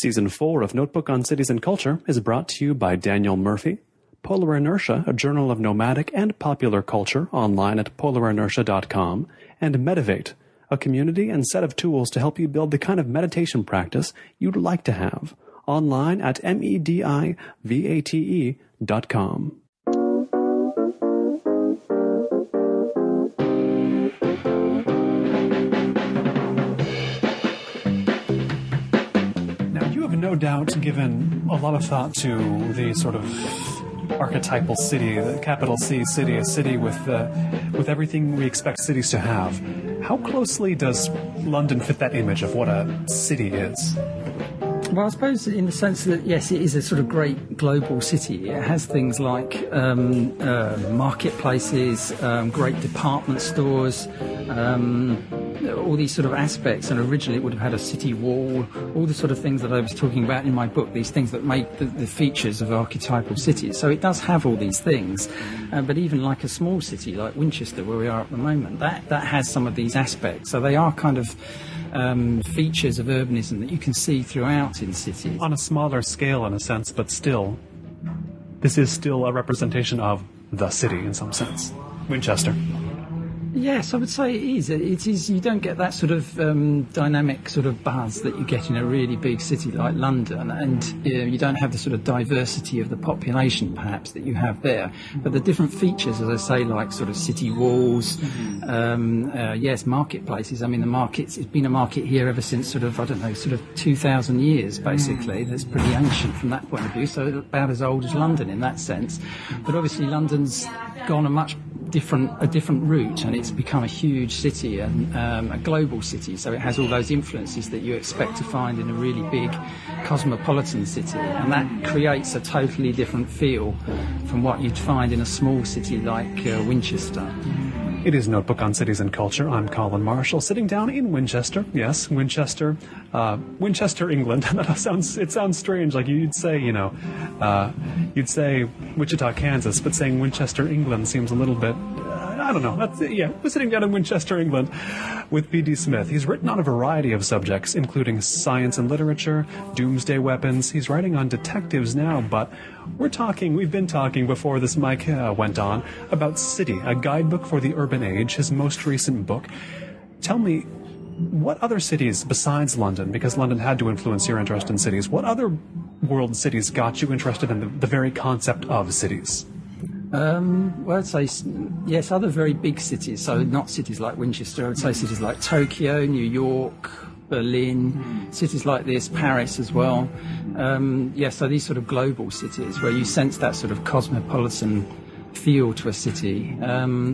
Season 4 of Notebook on Cities and Culture is brought to you by Daniel Murphy, Polar Inertia, a journal of nomadic and popular culture, online at polarinertia.com, and Medivate, a community and set of tools to help you build the kind of meditation practice you'd like to have, online at medivate.com. No doubt given a lot of thought to the sort of archetypal city, the capital C city, a city with everything we expect cities to have. How closely does London fit that image of what a city is? Well, I suppose in the sense that, yes, it is a sort of great global city. It has things like marketplaces, great department stores, all these sort of aspects, and originally it would have had a city wall, all the sort of things that I was talking about in my book, these things that make the features of archetypal cities. So it does have all these things, but even like a small city like Winchester, where we are at the moment, that has some of these aspects. So they are kind of features of urbanism that you can see throughout in cities. On a smaller scale, in a sense, but still, this is still a representation of the city in some sense. Winchester. Yes, I would say it is. It is. You don't get that sort of dynamic sort of buzz that you get in a really big city like London, and you don't have the sort of diversity of the population perhaps that you have there. But the different features, as I say, like sort of city walls, yes, marketplaces. I mean, it's been a market here ever since sort of 2,000 years basically. That's pretty ancient from that point of view. So about as old as London in that sense. But obviously London's gone a different route, and it's become a huge city and a global city, so it has all those influences that you expect to find in a really big cosmopolitan city, and that creates a totally different feel from what you'd find in a small city like Winchester. It is Notebook on Cities and Culture. I'm Colin Marshall, sitting down in Winchester. Yes, Winchester, England. It sounds strange. Like you'd say, you'd say Wichita, Kansas, but saying Winchester, England seems a little bit. I don't know. We're sitting down in Winchester, England, with P.D. Smith. He's written on a variety of subjects, including science and literature, doomsday weapons. He's writing on detectives now, but we've been talking before this mic went on about City, a guidebook for the urban age, his most recent book. Tell me, what other cities besides London, because London had to influence your interest in cities, what other world cities got you interested in the very concept of cities? Well, I'd say, yes, other very big cities, so not cities like Winchester. I would say cities like Tokyo, New York, Berlin, cities like this, Paris as well. So these sort of global cities where you sense that sort of cosmopolitan feel to a city.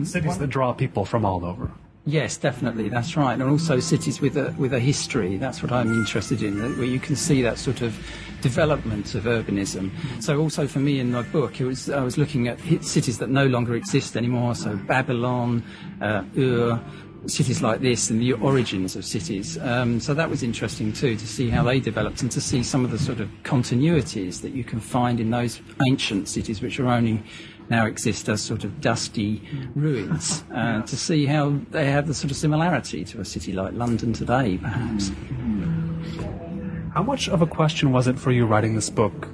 Cities that draw people from all over. Yes, definitely, that's right. And also cities with a history. That's what I'm interested in, where you can see that sort of development of urbanism. So also for me in my book, I was looking at cities that no longer exist anymore, so Babylon, Ur, cities like this, and the origins of cities. So that was interesting too, to see how they developed and to see some of the sort of continuities that you can find in those ancient cities, which are only now exist as sort of dusty ruins, to see how they have the sort of similarity to a city like London today, perhaps. How much of a question was it for you writing this book?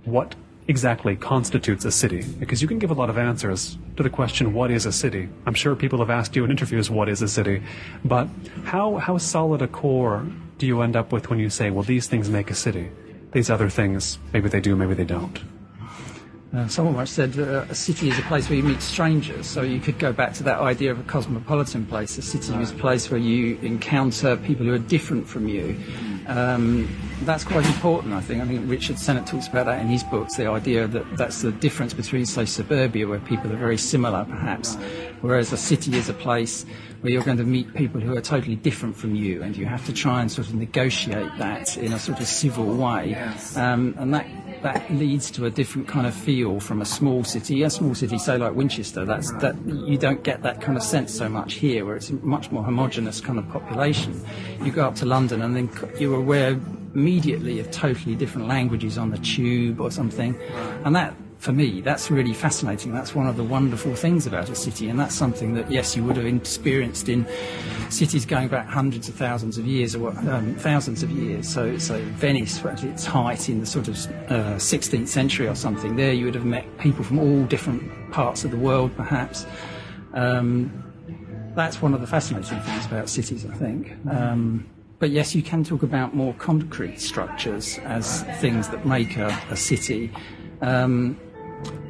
What exactly constitutes a city? Because you can give a lot of answers to the question, what is a city? I'm sure people have asked you in interviews, what is a city? But how solid a core do you end up with when you say, well, these things make a city? These other things, maybe they do, maybe they don't. Someone once said a city is a place where you meet strangers, so you could go back to that idea of a cosmopolitan place. A city is a place where you encounter people who are different from you. That's quite important, I think. I think Richard Sennett talks about that in his books, the idea that that's the difference between, say, suburbia, where people are very similar, perhaps, whereas a city is a place where you're going to meet people who are totally different from you, and you have to try and sort of negotiate that in a sort of civil way. And that leads to a different kind of feel from a small city. A small city, say like Winchester, that you don't get that kind of sense so much here, where it's a much more homogenous kind of population. You go up to London and then you're aware immediately of totally different languages on the tube or something, and that for me, that's really fascinating. That's one of the wonderful things about a city, and that's something that, yes, you would have experienced in cities going back hundreds of thousands of years, or thousands of years. So Venice, at its height in the sort of 16th century or something, there you would have met people from all different parts of the world, perhaps. That's one of the fascinating things about cities, I think. But yes, you can talk about more concrete structures as things that make a city.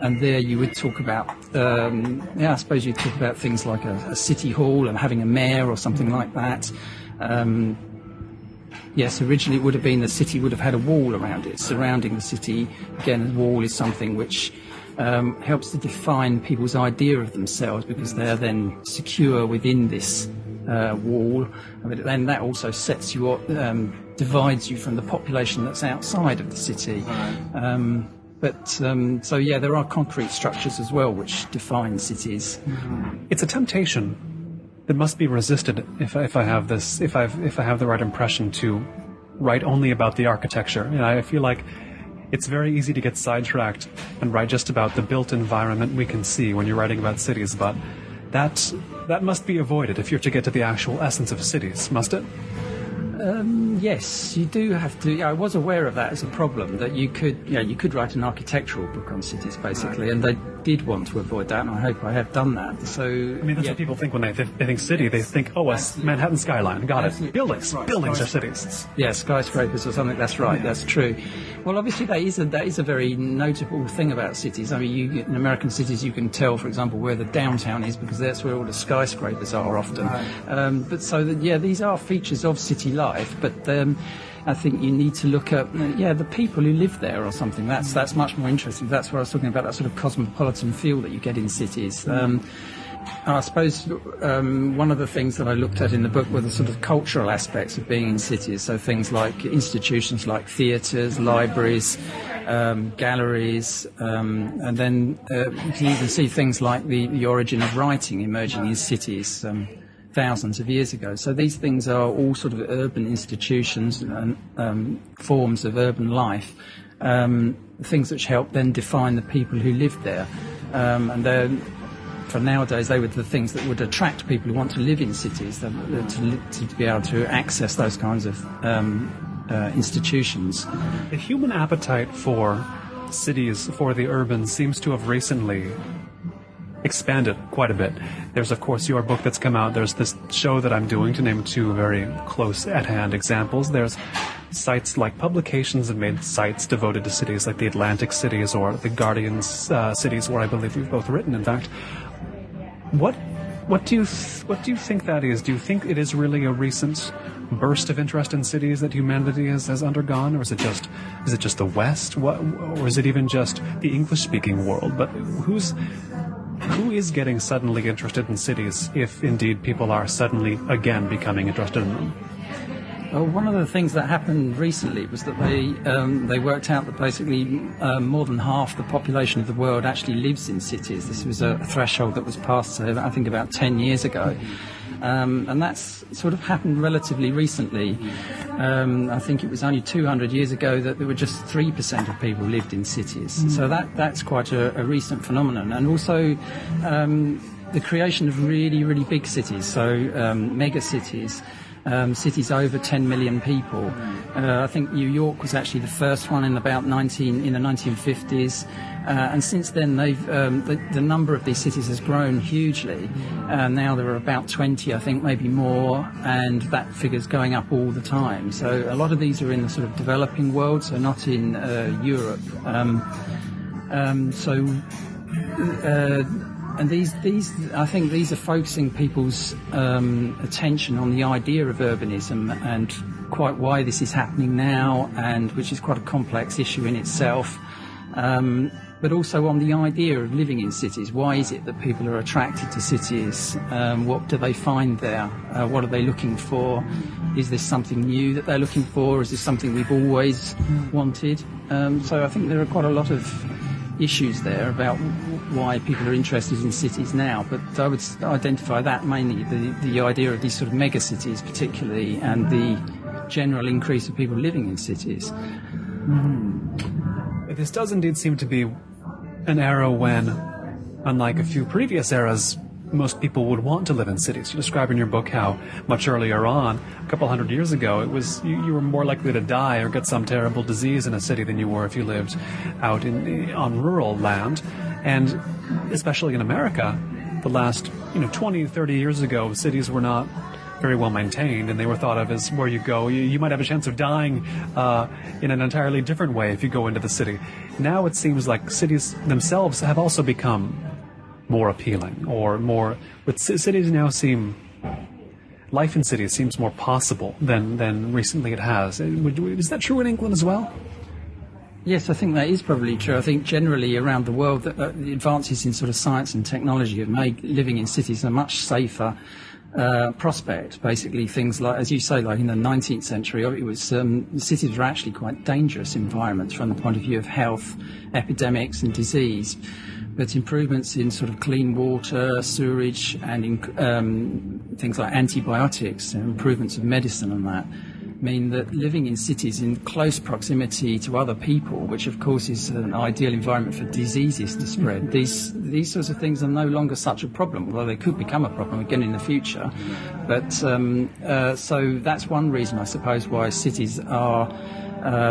And there you would talk about, I suppose you'd talk about things like a city hall and having a mayor or something like that. Yes, originally it would have been the city would have had a wall around it, surrounding the city. Again, a wall is something which helps to define people's idea of themselves, because they're then secure within this wall. But then that also sets you up, divides you from the population that's outside of the city. So yeah, there are concrete structures as well which define cities. It's a temptation that must be resisted if I have the right impression to write only about the architecture. And I feel like it's very easy to get sidetracked and write just about the built environment we can see when you're writing about cities, but that must be avoided if you're to get to the actual essence of cities, must it? Yes, you do have to. Yeah, I was aware of that as a problem, that you could write an architectural book on cities, basically, and they did want to avoid that, and I hope I have done that. So, I mean, that's what people think when they think city. They think, a Manhattan skyline. Got it. Buildings. Buildings are cities. Yeah, skyscrapers or something. That's right. Yeah. That's true. Well, obviously, that is a very notable thing about cities. I mean, in American cities, you can tell, for example, where the downtown is, because that's where all the skyscrapers are often. Right. These are features of city life, but I think you need to look at the people who live there or something. That's much more interesting. That's what I was talking about, that sort of cosmopolitan feel that you get in cities. I suppose one of the things that I looked at in the book were the sort of cultural aspects of being in cities. So things like institutions like theatres, libraries, galleries, and then you can even see things like the origin of writing emerging in cities thousands of years ago. So these things are all sort of urban institutions and forms of urban life, things which help then define the people who live there. And for nowadays, they were the things that would attract people who want to live in cities, to be able to access those kinds of institutions. The human appetite for cities, for the urban, seems to have recently expanded quite a bit. There's, of course, your book that's come out. There's this show that I'm doing, to name two very close at hand examples. There's sites like publications have made sites devoted to cities, like the Atlantic cities or the Guardian's cities, where I believe we've both written, in fact. What do you think that is? Do you think it is really a recent burst of interest in cities that humanity has undergone, or is it just the West? Or is it even just the English-speaking world? But who is getting suddenly interested in cities, if indeed people are suddenly again becoming interested in them? Well, one of the things that happened recently was that they worked out that basically more than half the population of the world actually lives in cities. This was a threshold that was passed, I think, about 10 years ago. And that's sort of happened relatively recently. I think it was only 200 years ago that there were just 3% of people lived in cities. So that's quite a recent phenomenon. And also the creation of really, really big cities, so mega cities. Cities over 10 million people. I think New York was actually the first one in the 1950s, and since then the number of these cities has grown hugely. Now there are about 20, I think, maybe more, and that figure's going up all the time. So a lot of these are in the sort of developing world, so not in Europe. And these, I think, these are focusing people's attention on the idea of urbanism and quite why this is happening now, and which is quite a complex issue in itself. But also on the idea of living in cities. Why is it that people are attracted to cities? What do they find there? What are they looking for? Is this something new that they're looking for? Is this something we've always wanted? So I think there are quite a lot of issues there about why people are interested in cities now, but I would identify that mainly the idea of these sort of mega cities particularly, and the general increase of people living in cities. This does indeed seem to be an era when, unlike a few previous eras, most people would want to live in cities. You describe in your book how much earlier on, a couple hundred years ago, it was you were more likely to die or get some terrible disease in a city than you were if you lived out on rural land. And especially in America, the last 20, 30 years ago, cities were not very well maintained, and they were thought of as where you go. You might have a chance of dying in an entirely different way if you go into the city. Now it seems like cities themselves have also become more appealing, or more. But cities now life in cities seems more possible than recently it has. Is that true in England as well? Yes, I think that is probably true. I think generally around the world, the advances in sort of science and technology have made living in cities a much safer prospect. Basically, things like, as you say, like in the 19th century, it was cities were actually quite dangerous environments from the point of view of health, epidemics, and disease. But improvements in sort of clean water, sewerage, and in things like antibiotics, and improvements of medicine and that, mean that living in cities in close proximity to other people, which of course is an ideal environment for diseases to spread, these sorts of things are no longer such a problem, although they could become a problem again in the future. But so that's one reason, I suppose, why cities are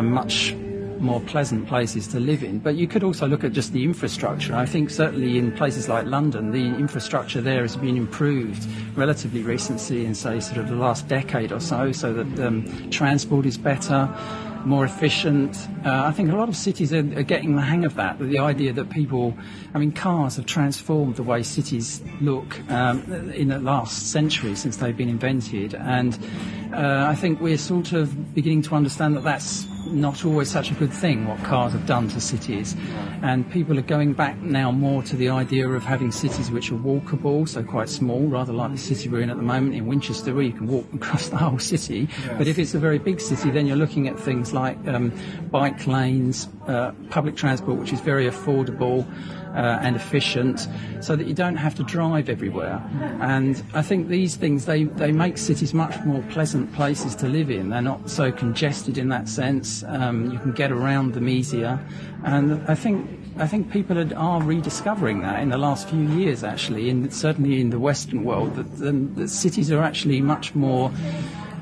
much more pleasant places to live in. But you could also look at just the infrastructure. I think certainly in places like London, the infrastructure there has been improved relatively recently in, say, sort of the last decade or so that transport is better, more efficient. I think a lot of cities are getting the hang of that, the idea that cars have transformed the way cities look in the last century since they've been invented, and I think we're sort of beginning to understand that that's not always such a good thing, what cars have done to cities. And people are going back now more to the idea of having cities which are walkable, so quite small, rather like the city we're in at the moment in Winchester, where you can walk across the whole city. Yes. But if it's a very big city, then you're looking at things like bike lanes, public transport, which is very affordable and efficient, so that you don't have to drive everywhere. And I think these things, they make cities much more pleasant places to live in. They're not so congested in that sense. You can get around them easier. And I think people are rediscovering that in the last few years, actually, certainly in the Western world, that cities are actually much more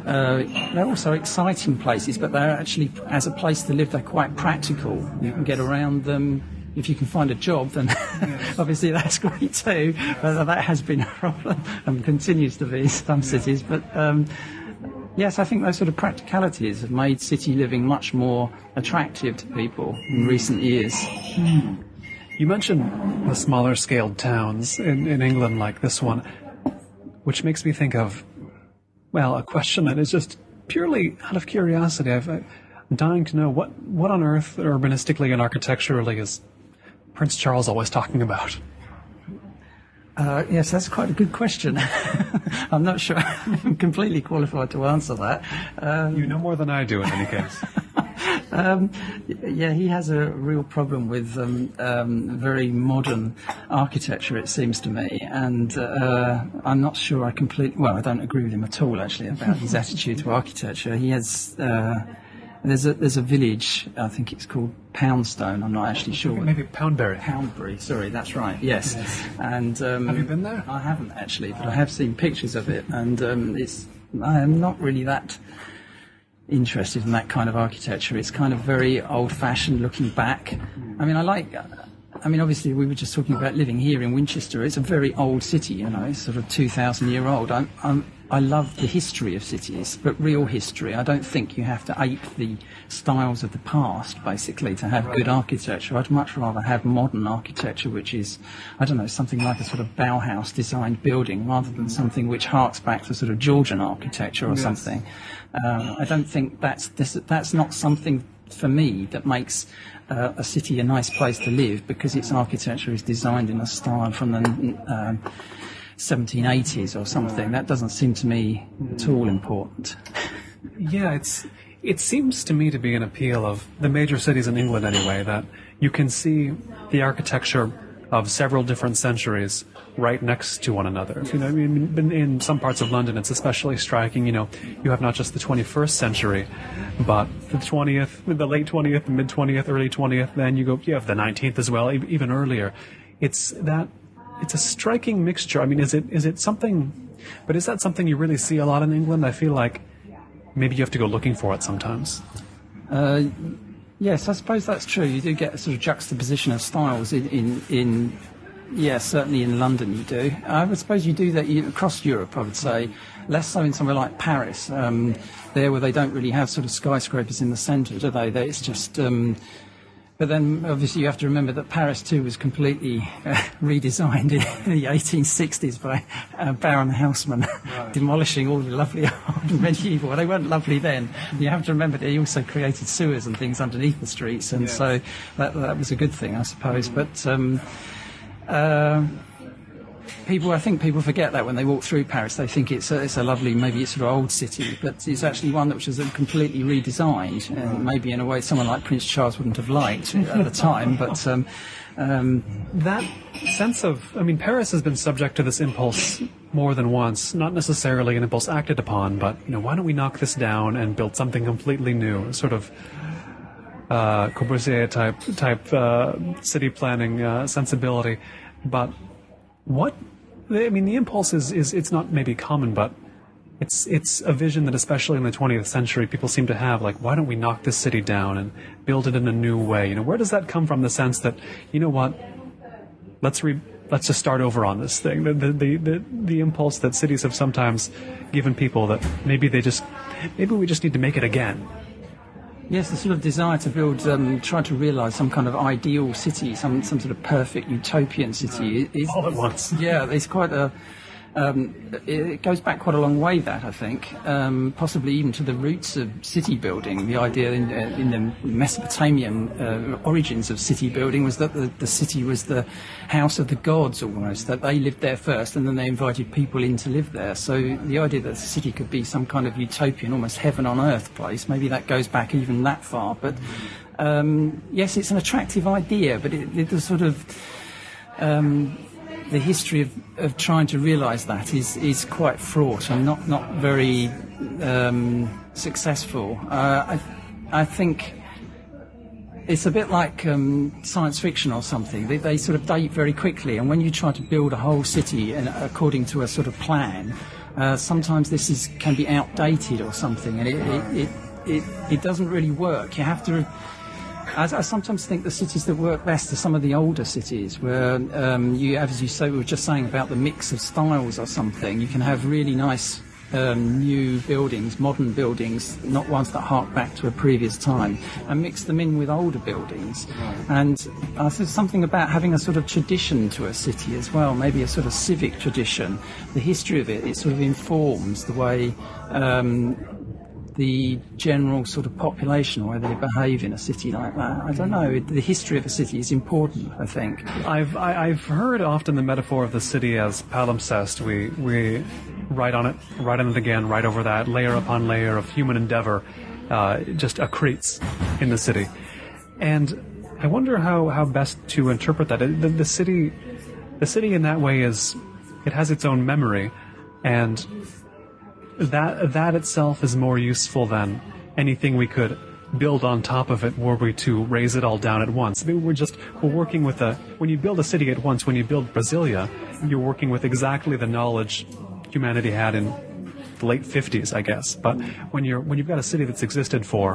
they're also exciting places, but they're actually, as a place to live, they're quite practical. You can get around them. If you can find a job, then obviously that's great too. But that has been a problem and continues to be in some cities. But yes, I think those sort of practicalities have made city living much more attractive to people in recent years. You mentioned the smaller scaled towns in England like this one, which makes me think of, well, a question that is just purely out of curiosity. I'm dying to know what on earth, urbanistically and architecturally, is Prince Charles always talking about? Yes, that's quite a good question. I'm not sure I'm completely qualified to answer that. You know more than I do in any case. Yeah, he has a real problem with very modern architecture, it seems to me, and I'm not sure I don't agree with him at all, actually, about his attitude to architecture. He has... There's a village, I think it's called Poundstone, I'm not actually sure. Maybe Poundbury. Poundbury, sorry, that's right, yes. And have you been there? I haven't actually, but I have seen pictures of it, and I am not really that interested in that kind of architecture. It's kind of very old-fashioned looking back. Obviously we were just talking about living here in Winchester. It's a very old city, it's sort of 2,000-year-old. I love the history of cities, but real history. I don't think you have to ape the styles of the past, basically, to have good architecture. I'd much rather have modern architecture, which is, something like a sort of Bauhaus-designed building, rather than something which harks back to sort of Georgian architecture or something. I don't think that's not something, for me, that makes a city a nice place to live, because its architecture is designed in a style from the 1780s or something. That doesn't seem to me at all important. Yeah, it seems to me to be an appeal of the major cities in England anyway, that you can see the architecture of several different centuries right next to one another. You know, I mean, in some parts of London, it's especially striking. You know, you have not just the 21st century, but the 20th, the late 20th, the mid 20th, early 20th. Then you have the 19th as well, even earlier. It's a striking mixture. I mean, is it something? But is that something you really see a lot in England? I feel like maybe you have to go looking for it sometimes. Yes, I suppose that's true. You do get a sort of juxtaposition of styles in certainly in London you do. I would suppose you do that across Europe, I would say. Less so in somewhere like Paris, there where they don't really have sort of skyscrapers in the centre, do they? It's just... But then, obviously, you have to remember that Paris, too, was completely redesigned in the 1860s by Baron Haussmann, right, demolishing all the lovely old medieval. Well, they weren't lovely then. You have to remember that he also created sewers and things underneath the streets, and so that was a good thing, I suppose. But I think people forget that when they walk through Paris. They think it's a lovely, maybe it's sort of old city, but it's actually one which was completely redesigned, and maybe in a way someone like Prince Charles wouldn't have liked at the time. But that sense of, I mean, Paris has been subject to this impulse more than once, not necessarily an impulse acted upon, but, you know, why don't we knock this down and build something completely new, sort of Corbusier type city planning sensibility. But the impulse is it's not maybe common, but it's a vision that especially in the 20th century people seem to have, like, why don't we knock this city down and build it in a new way? You know, where does that come from, the sense that, you know what, let's just start over on this thing? The impulse that cities have sometimes given people, that maybe we just need to make it again. Yes, the sort of desire to build, try to realise some kind of ideal city, some sort of perfect utopian city. All at once. Yeah, it's quite a... it goes back quite a long way, that, I think, possibly even to the roots of city building. The idea in the Mesopotamian origins of city building was that the city was the house of the gods, almost, that they lived there first and then they invited people in to live there. So the idea that the city could be some kind of utopian, almost heaven on earth place, maybe that goes back even that far. But yes, it's an attractive idea, but it sort of... the history of trying to realise that is quite fraught and not very successful. I think it's a bit like science fiction or something. They sort of date very quickly, and when you try to build a whole city according to a sort of plan, sometimes this can be outdated or something, and it doesn't really work. You have to... I sometimes think the cities that work best are some of the older cities, where you have, as you say, we were just saying about the mix of styles or something. You can have really nice new buildings, modern buildings, not ones that hark back to a previous time, and mix them in with older buildings. And there's something about having a sort of tradition to a city as well, maybe a sort of civic tradition. The history of it sort of informs the way the general sort of population, or whether they behave in a city like that. I don't know. The history of a city is important, I think. I've heard often the metaphor of the city as palimpsest. We write on it again, write over that, layer upon layer of human endeavor, just accretes in the city. And I wonder how best to interpret that. The city in that way it has its own memory, and that itself is more useful than anything we could build on top of it were we to raise it all down at once. I mean, we're working with when you build a city at once, when you build Brasilia, you're working with exactly the knowledge humanity had in the late 50s, I guess. But when you've got a city that's existed for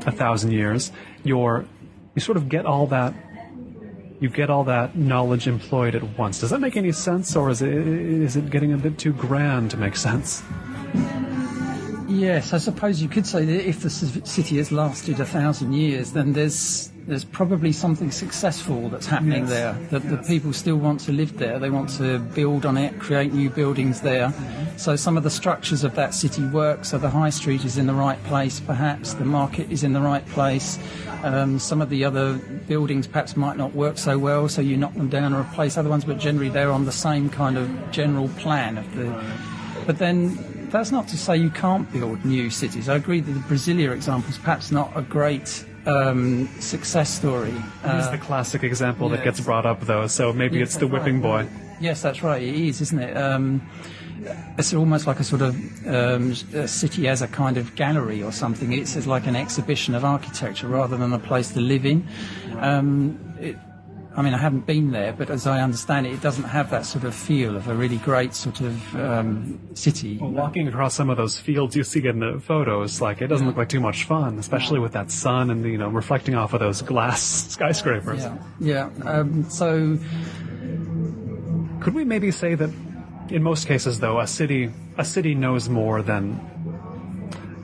1,000 years, you sort of get all that. You get all that knowledge employed at once. Does that make any sense, or is it getting a bit too grand to make sense? Yes, I suppose you could say that if the city has lasted 1,000 years, then there's probably something successful that's happening there, that the people still want to live there, they want to build on it, create new buildings there. So some of the structures of that city work, so the high street is in the right place perhaps, the market is in the right place, some of the other buildings perhaps might not work so well, so you knock them down and replace other ones, but generally they're on the same kind of general plan of the... But then that's not to say you can't build new cities. I agree that the Brasilia example is perhaps not a great success story. He's the classic example that gets brought up, though, so maybe it's the whipping boy. Yes, that's right. It is, isn't it? It's almost like a sort of a city as a kind of gallery or something. It's like an exhibition of architecture rather than a place to live in. I mean, I haven't been there, but as I understand it, it doesn't have that sort of feel of a really great sort of city. Well, walking across some of those fields you see in the photos, like, it doesn't look like too much fun, especially with that sun and, reflecting off of those glass skyscrapers. Yeah. So, could we maybe say that in most cases, though, a city knows more than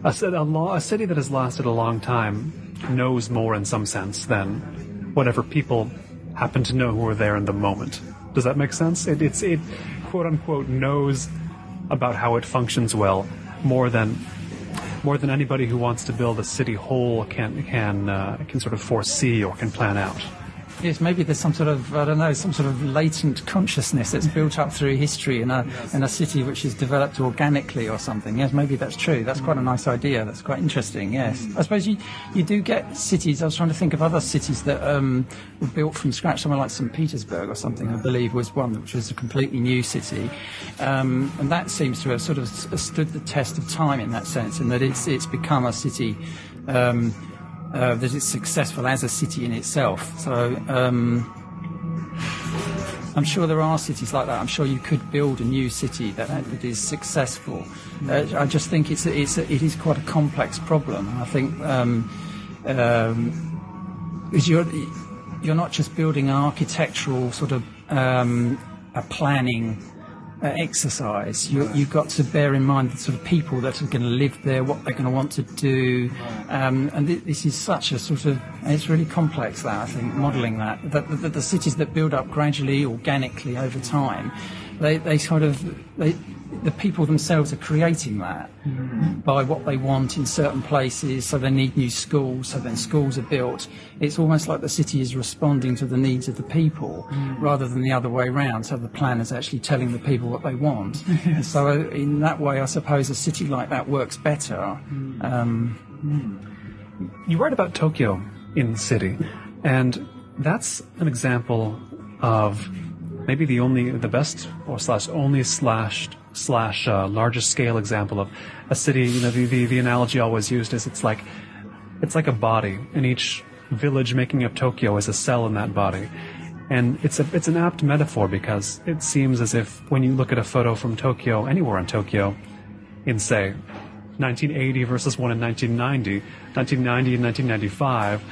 a city that has lasted a long time knows more in some sense than whatever people happen to know who are there in the moment. Does that make sense? It quote unquote knows about how it functions well more than anybody who wants to build a city whole can sort of foresee or can plan out. Yes, maybe there's some sort of, some sort of latent consciousness that's built up through history in a city which is developed organically or something. Yes, maybe that's true. That's quite a nice idea. That's quite interesting, yes. I suppose you do get cities, I was trying to think of other cities that were built from scratch, somewhere like St. Petersburg or something, I believe, was one which was a completely new city. And that seems to have sort of stood the test of time in that sense, in that it's become a city that is successful as a city in itself. So I'm sure there are cities like that. I'm sure you could build a new city that is successful. I just think it is quite a complex problem. And I think because you're not just building an architectural sort of a planning exercise. You've got to bear in mind the sort of people that are going to live there, what they're going to want to do, and this is such a sort of, it's really complex, that I think, modelling that the cities that build up gradually, organically over time, the people themselves are creating that by what they want in certain places. So they need new schools, so then schools are built. It's almost like the city is responding to the needs of the people rather than the other way around. So the plan is actually telling the people what they want. And so in that way, I suppose a city like that works better. You write about Tokyo in the city, and that's an example of maybe the best or largest scale example of a city. The analogy always used is it's like a body, and each village making up Tokyo is a cell in that body. And it's an apt metaphor, because it seems as if when you look at a photo from Tokyo, anywhere in Tokyo, in say 1980 versus one in 1990, 1990 and 1995,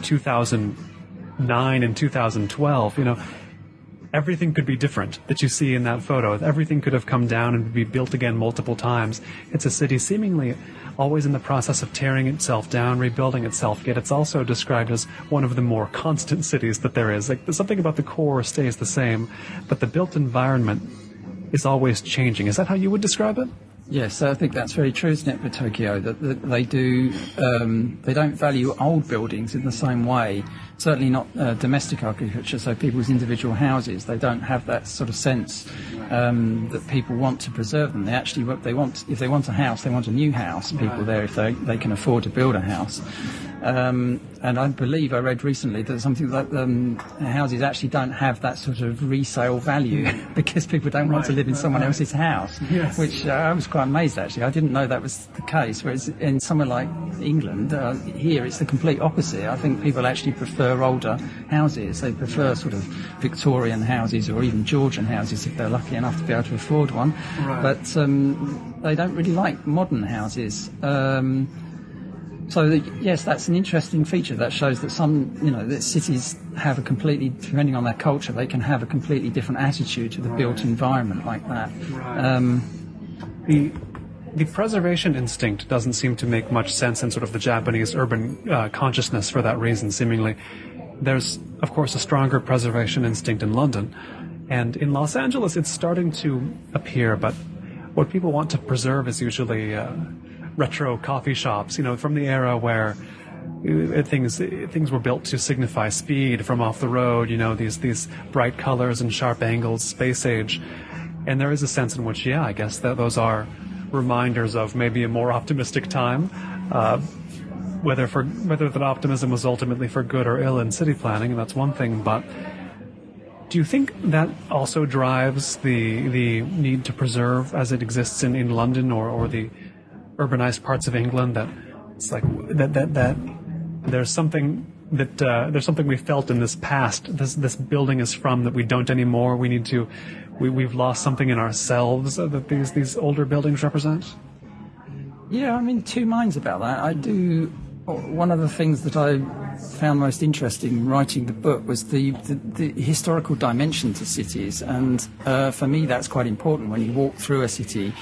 2009 and 2012, everything could be different that you see in that photo. Everything could have come down and be built again multiple times. It's a city seemingly always in the process of tearing itself down, rebuilding itself, yet it's also described as one of the more constant cities that there is. Like, there's something about the core stays the same, but the built environment is always changing. Is that how you would describe it? Yes, I think that's very true, isn't it, for Tokyo, that they don't value old buildings in the same way, certainly not domestic architecture, so people's individual houses. They don't have that sort of sense that people want to preserve them. If they want a house, they want a new house, people there, if they can afford to build a house. And I believe I read recently that something like houses actually don't have that sort of resale value because people don't want to live in someone else's house, which I was quite amazed, actually. I didn't know that was the case, whereas in somewhere like England, here it's the complete opposite. I think people actually prefer older houses. They prefer sort of Victorian houses or even Georgian houses if they're lucky enough to be able to afford one. But they don't really like modern houses. Yes, that's an interesting feature that shows that that cities have a completely, depending on their culture, they can have a completely different attitude to the built environment like that. The preservation instinct doesn't seem to make much sense in sort of the Japanese urban consciousness for that reason, seemingly. There's, of course, a stronger preservation instinct in London, and in Los Angeles it's starting to appear, but what people want to preserve is usually retro coffee shops, from the era where things were built to signify speed from off the road, these bright colors and sharp angles, space age. And there is a sense in which, I guess that those are reminders of maybe a more optimistic time. whether that optimism was ultimately for good or ill in city planning, and that's one thing, but do you think that also drives the need to preserve as it exists in London or the urbanized parts of England, that it's like that there's something we felt in this past, this building is from, that we don't anymore. We've lost something in ourselves that these older buildings represent? Yeah, I'm in two minds about that. I do. One of the things that I found most interesting writing the book was the historical dimension to cities, and for me that's quite important when you walk through a city.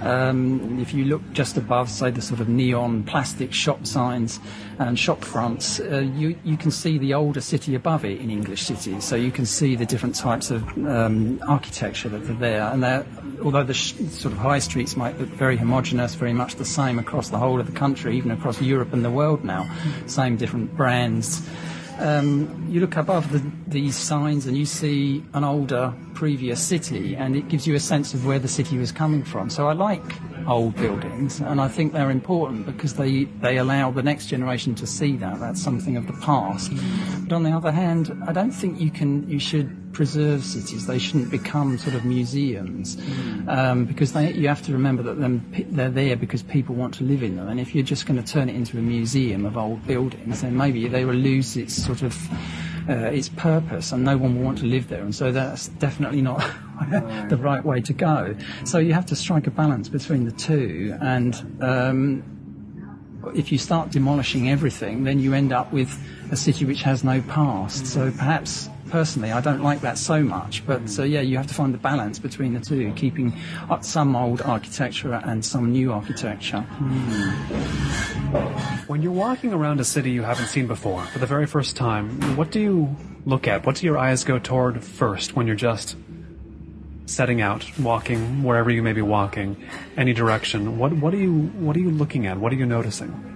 If you look just above, say, the sort of neon plastic shop signs and shop fronts, you can see the older city above it in English cities, so you can see the different types of architecture that are there, and although the sort of high streets might look very homogenous, very much the same across the whole of the country, even across Europe and the world now, same different brands. You look above these signs and you see an older previous city, and it gives you a sense of where the city was coming from. So I like old buildings, and I think they're important because they allow the next generation to see that's something of the past. But on the other hand, I don't think you should preserve cities. They shouldn't become sort of museums, because you have to remember that they're there because people want to live in them, and if you're just going to turn it into a museum of old buildings, then maybe they will lose its sort of its purpose, and no one will want to live there, and so that's definitely not the right way to go. So you have to strike a balance between the two, and if you start demolishing everything, then you end up with a city which has no past. So perhaps, personally, I don't like that so much, but you have to find the balance between the two, keeping some old architecture and some new architecture. When you're walking around a city you haven't seen before for the very first time, what do you look at? What do your eyes go toward first when you're just setting out, walking wherever you may be walking, any direction? What are you looking at? What are you noticing?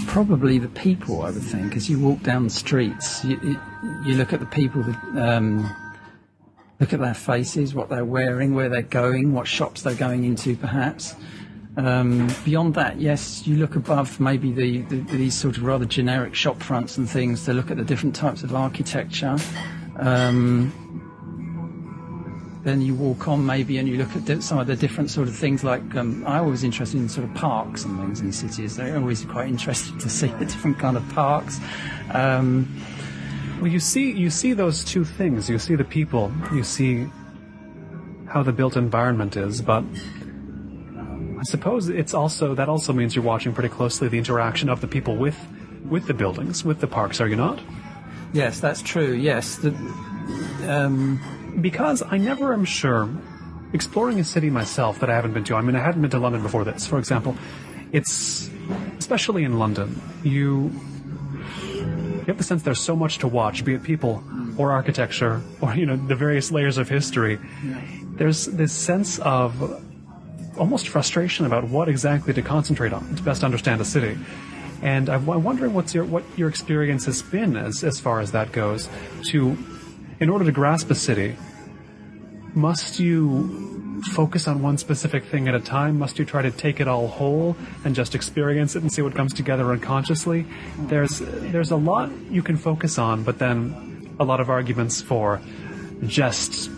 Probably the people, I would think. As you walk down the streets, you look at the people, look at their faces, what they're wearing, where they're going, what shops they're going into, perhaps. Beyond that, yes, you look above maybe these sort of rather generic shop fronts and things to look at the different types of architecture. Then you walk on maybe and you look at some of the different sort of things, like I was interested in sort of parks and things in cities. They're always quite interesting to see the different kind of parks. Well, you see those two things. You see the people, you see how the built environment is, but I suppose that also means you're watching pretty closely the interaction of the people with the buildings, with the parks, are you not? Yes, that's true, yes. Because I never am sure, exploring a city myself that I haven't been to, I mean, I hadn't been to London before this, for example, it's, especially in London, you have the sense there's so much to watch, be it people or architecture or, the various layers of history. Yeah. There's this sense of almost frustration about what exactly to concentrate on to best understand a city. And I'm wondering what your experience has been as far as that goes. In order to grasp a city, must you focus on one specific thing at a time? Must you try to take it all whole and just experience it and see what comes together unconsciously? There's a lot you can focus on, but then a lot of arguments for just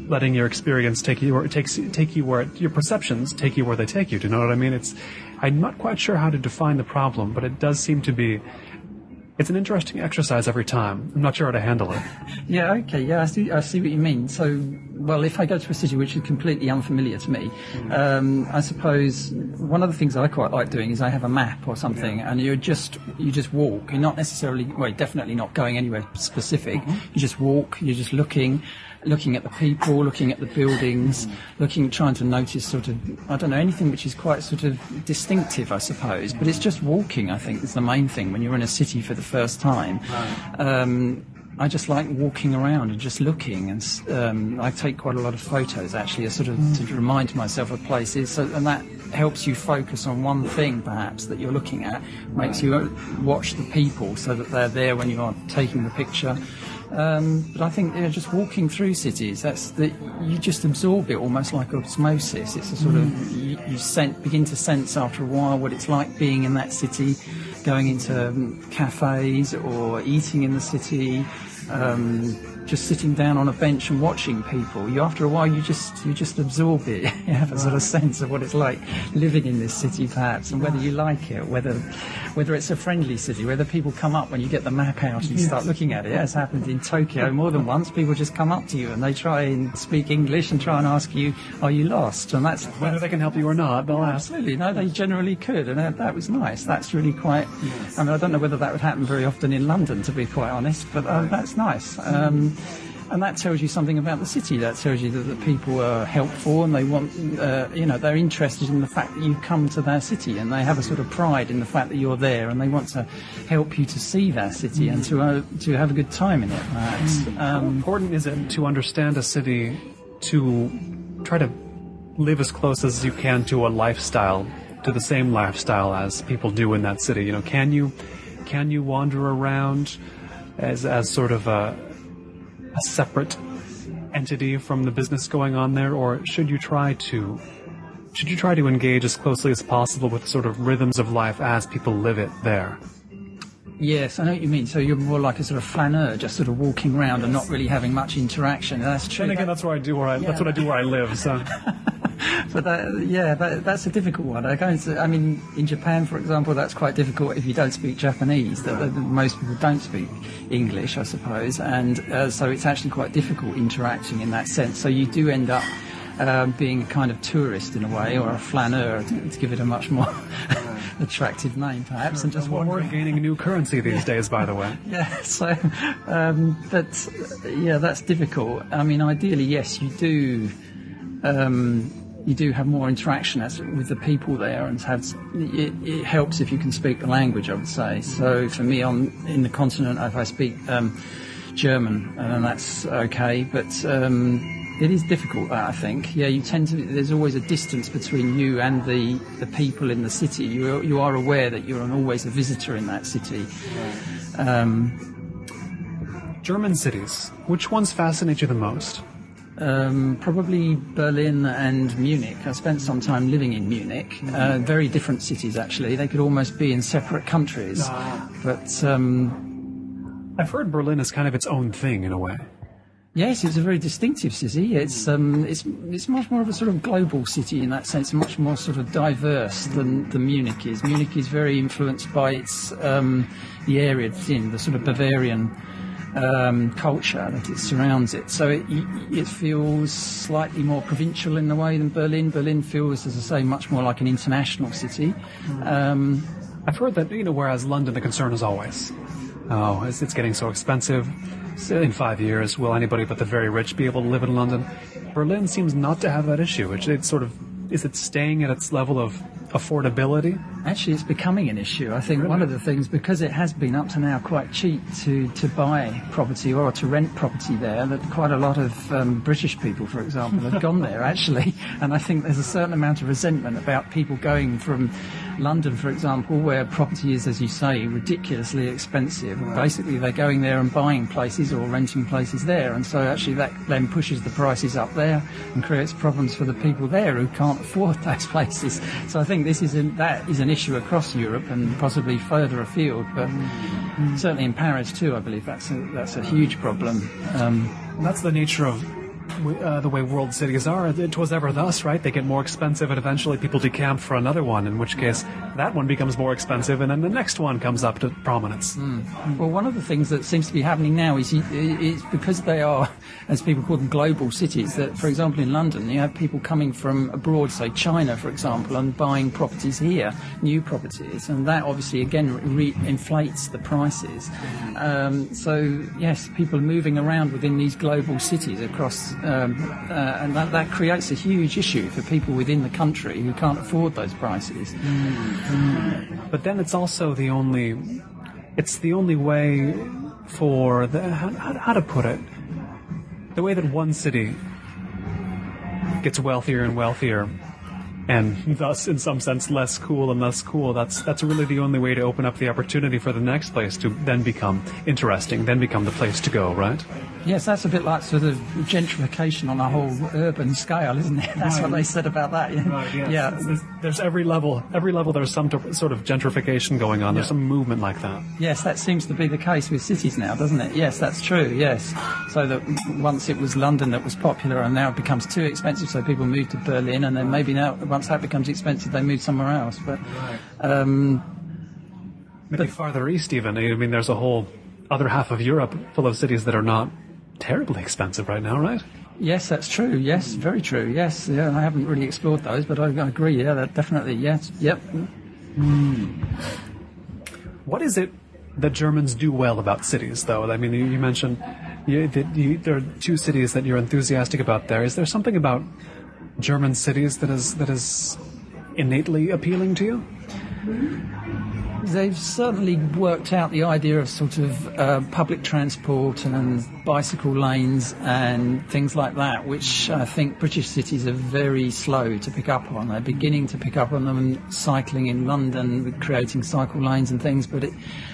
letting your experience take you where your perceptions take you where they take you. Do you know what I mean? I'm not quite sure how to define the problem, but it does seem to be. It's an interesting exercise every time. I'm not sure how to handle it. Yeah, okay, yeah, I see what you mean. So, well, if I go to a city which is completely unfamiliar to me, I suppose one of the things I quite like doing is I have a map or something, and you just walk. You're not necessarily, definitely not going anywhere specific. You just walk, you're just looking at the people, looking at the buildings, trying to notice sort of, I don't know, anything which is quite sort of distinctive, I suppose. But it's just walking, I think, is the main thing when you're in a city for the first time. I just like walking around and just looking, and I take quite a lot of photos, actually, sort of to remind myself of places, and that helps you focus on one thing, perhaps, that you're looking at, makes you watch the people so that they're there when you are taking the picture. But I think just walking through cities, you just absorb it almost like osmosis. It's a sort of you begin to sense after a while what it's like being in that city, going into cafes or eating in the city. Just sitting down on a bench and watching people, after a while you just absorb it. You have a sort of sense of what it's like living in this city, perhaps, and whether you like it, whether it's a friendly city, whether people come up when you get the map out and you start looking at it. As happened in Tokyo more than once, people just come up to you and they try and speak English and try and ask you, "Are you lost?" And that's whether they can help you or not. They'll ask. Absolutely, no, they generally could, and that was nice. That's really quite. Yes. I mean, I don't know whether that would happen very often in London, to be quite honest, but that's nice. And that tells you something about the city. That tells you that the people are helpful and they want, they're interested in the fact that you come to their city, and they have a sort of pride in the fact that you're there, and they want to help you to see their city and to have a good time in it. Perhaps. How important is it to understand a city, to try to live as close as you can to a lifestyle, to the same lifestyle as people do in that city? Can you wander around as sort of a separate entity from the business going on there, or should you try to engage as closely as possible with the sort of rhythms of life as people live it there? Yes, I know what you mean. So you're more like a sort of flaneur, just sort of walking around and not really having much interaction. That's true. And again, that's what I do where I live. So. But that's a difficult one. In Japan, for example, that's quite difficult if you don't speak Japanese. Most people don't speak English, I suppose, and so it's actually quite difficult interacting in that sense. So you do end up being a kind of tourist in a way, or a flaneur, to give it a much more attractive name, perhaps, and just we're gaining new currency these days, by the way. Yeah. So, that's difficult. I mean, ideally, yes, you do. You do have more interaction with the people there, and it helps if you can speak the language, I would say. So for me, in the continent, if I speak German, and that's okay, but it is difficult, I think. Yeah, there's always a distance between you and the people in the city. You are aware that you're always a visitor in that city. German cities, which ones fascinate you the most? Probably Berlin and Munich. I spent some time living in Munich. Very different cities, actually. They could almost be in separate countries. But I've heard Berlin is kind of its own thing in a way. Yes, it's a very distinctive city. It's much more of a sort of global city in that sense, much more sort of diverse than Munich is. Munich is very influenced by its the area it's in, the sort of Bavarian culture that it surrounds it. So it feels slightly more provincial in a way than Berlin. Berlin feels, as I say, much more like an international city. I've heard that, whereas London, the concern is always, it's getting so expensive. In 5 years, will anybody but the very rich be able to live in London? Berlin seems not to have that issue. Is it staying at its level of affordability? Actually, it's becoming an issue. I think really? One of the things, because it has been up to now quite cheap to buy property or to rent property there, that quite a lot of British people, for example, have gone there, actually. And I think there's a certain amount of resentment about people going from London, for example, where property is, as you say, ridiculously expensive. Right. Basically, they're going there and buying places or renting places there. And so actually that then pushes the prices up there and creates problems for the people there who can't afford those places. So I think that is an issue across Europe and possibly further afield, but certainly in Paris too, I believe that's a huge problem. That's the nature of the way world cities are. It was ever thus, right? They get more expensive and eventually people decamp for another one, in which case that one becomes more expensive and then the next one comes up to prominence. Well, one of the things that seems to be happening now is because they are, as people call them, global cities, that, for example, in London, you have people coming from abroad, say China, for example, and buying properties here, new properties, and that obviously, again, inflates the prices. So, yes, people are moving around within these global cities across and that creates a huge issue for people within the country who can't afford those prices. But then it's also the only way for how to put it, the way that one city gets wealthier and wealthier and thus, in some sense, less cool and less cool. That's really the only way to open up the opportunity for the next place to then become interesting, then become the place to go, right? Yes, that's a bit like sort of gentrification on a whole urban scale, isn't it? That's what they said about that. Yeah. Right, yes. Yeah. There's every level there's some sort of gentrification going on. There's some movement like that. Yes, that seems to be the case with cities now, doesn't it? Yes, that's true, yes. So that once it was London that was popular and now it becomes too expensive, so people move to Berlin, and then maybe now, once that becomes expensive, they move somewhere else. But maybe farther east even. I mean, there's a whole other half of Europe full of cities that are not terribly expensive right now, right? Yes, that's true. Yes, very true. Yes, yeah. I haven't really explored those, but I agree. Yeah, that definitely. Yes, yep. What is it that Germans do well about cities, though? I mean, you mentioned there are two cities that you're enthusiastic about there. Is there something about German cities that is innately appealing to you? They've certainly worked out the idea of sort of public transport and bicycle lanes and things like that, which I think British cities are very slow to pick up on. They're beginning to pick up on them, cycling in London, with creating cycle lanes and things. But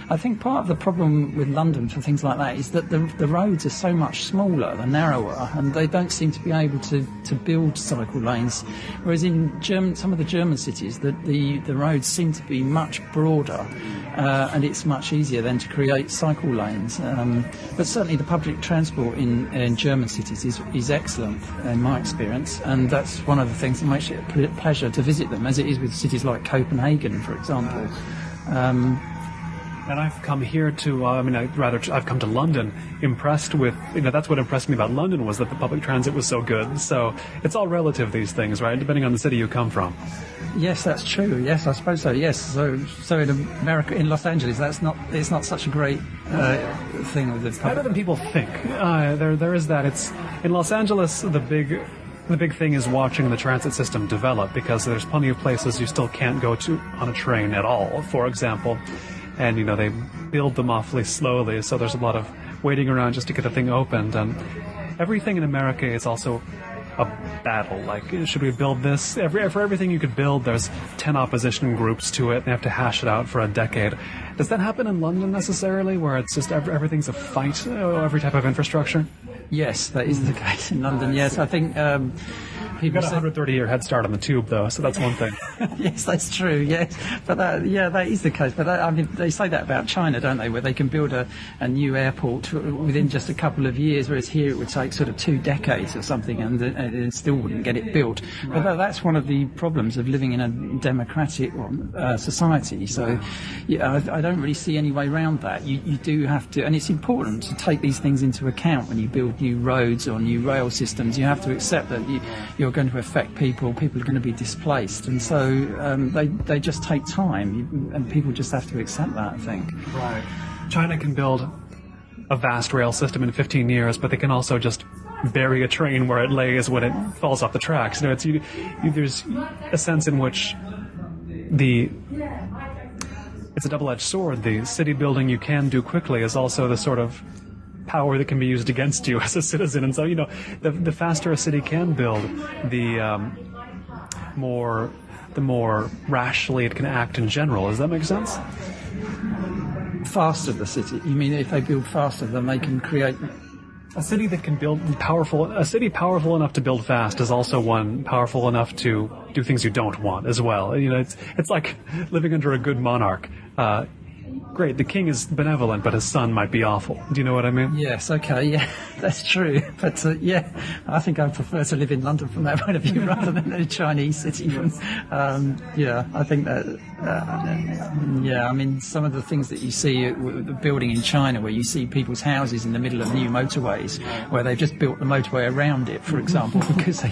I think part of the problem with London for things like that is that the roads are so much smaller, they're narrower, and they don't seem to be able to build cycle lanes. Whereas in some of the German cities, the roads seem to be much broader. And it's much easier then to create cycle lanes. But certainly the public transport in German cities is excellent in my experience, and that's one of the things that makes it a pleasure to visit them, as it is with cities like Copenhagen, for example. And I've come here to, I've come to London impressed with, that's what impressed me about London, was that the public transit was so good. So it's all relative, these things, right? Depending on the city you come from. Yes, that's true. Yes, I suppose so. Yes, so in America, in Los Angeles, it's not such a great thing with the public. Better than people think. There is that. It's in Los Angeles, the big thing is watching the transit system develop, because there's plenty of places you still can't go to on a train at all, for example. And, they build them awfully slowly, so there's a lot of waiting around just to get the thing opened. And everything in America is also a battle. Like, should we build this? For everything you could build, there's 10 opposition groups to it. They have to hash it out for a decade. Does that happen in London necessarily, where it's just everything's a fight, every type of infrastructure? Yes, that is the case in London, yes. I think... You've got a 130-year head start on the tube, though, so that's one thing. Yes, that's true, yes. But that is the case. But they say that about China, don't they, where they can build a new airport within just a couple of years, whereas here it would take sort of 2 decades or something, and it still wouldn't get it built. Right. But that's one of the problems of living in a democratic society. So I don't really see any way around that. You do have to, and it's important to take these things into account when you build new roads or new rail systems. You have to accept that you're going to affect people are going to be displaced, and so they just take time, and people just have to accept that, I think. Right. China can build a vast rail system in 15 years, but they can also just bury a train where it lays when it falls off the tracks. There's a sense in which it's a double-edged sword. The city building you can do quickly is also the sort of power that can be used against you as a citizen. And so, the faster a city can build, the more rationally it can act in general. Does that make sense? Faster the city? You mean if they build faster, then they can create... A city that can build powerful... A city powerful enough to build fast is also one powerful enough to do things you don't want as well. It's like living under a good monarch. Great, the king is benevolent, but his son might be awful. Do you know what I mean? Yes, okay, yeah, that's true. But, I think I prefer to live in London from that point of view rather than a Chinese city. I think that, some of the things that you see the building in China, where you see people's houses in the middle of new motorways, where they've just built the motorway around it, for example, because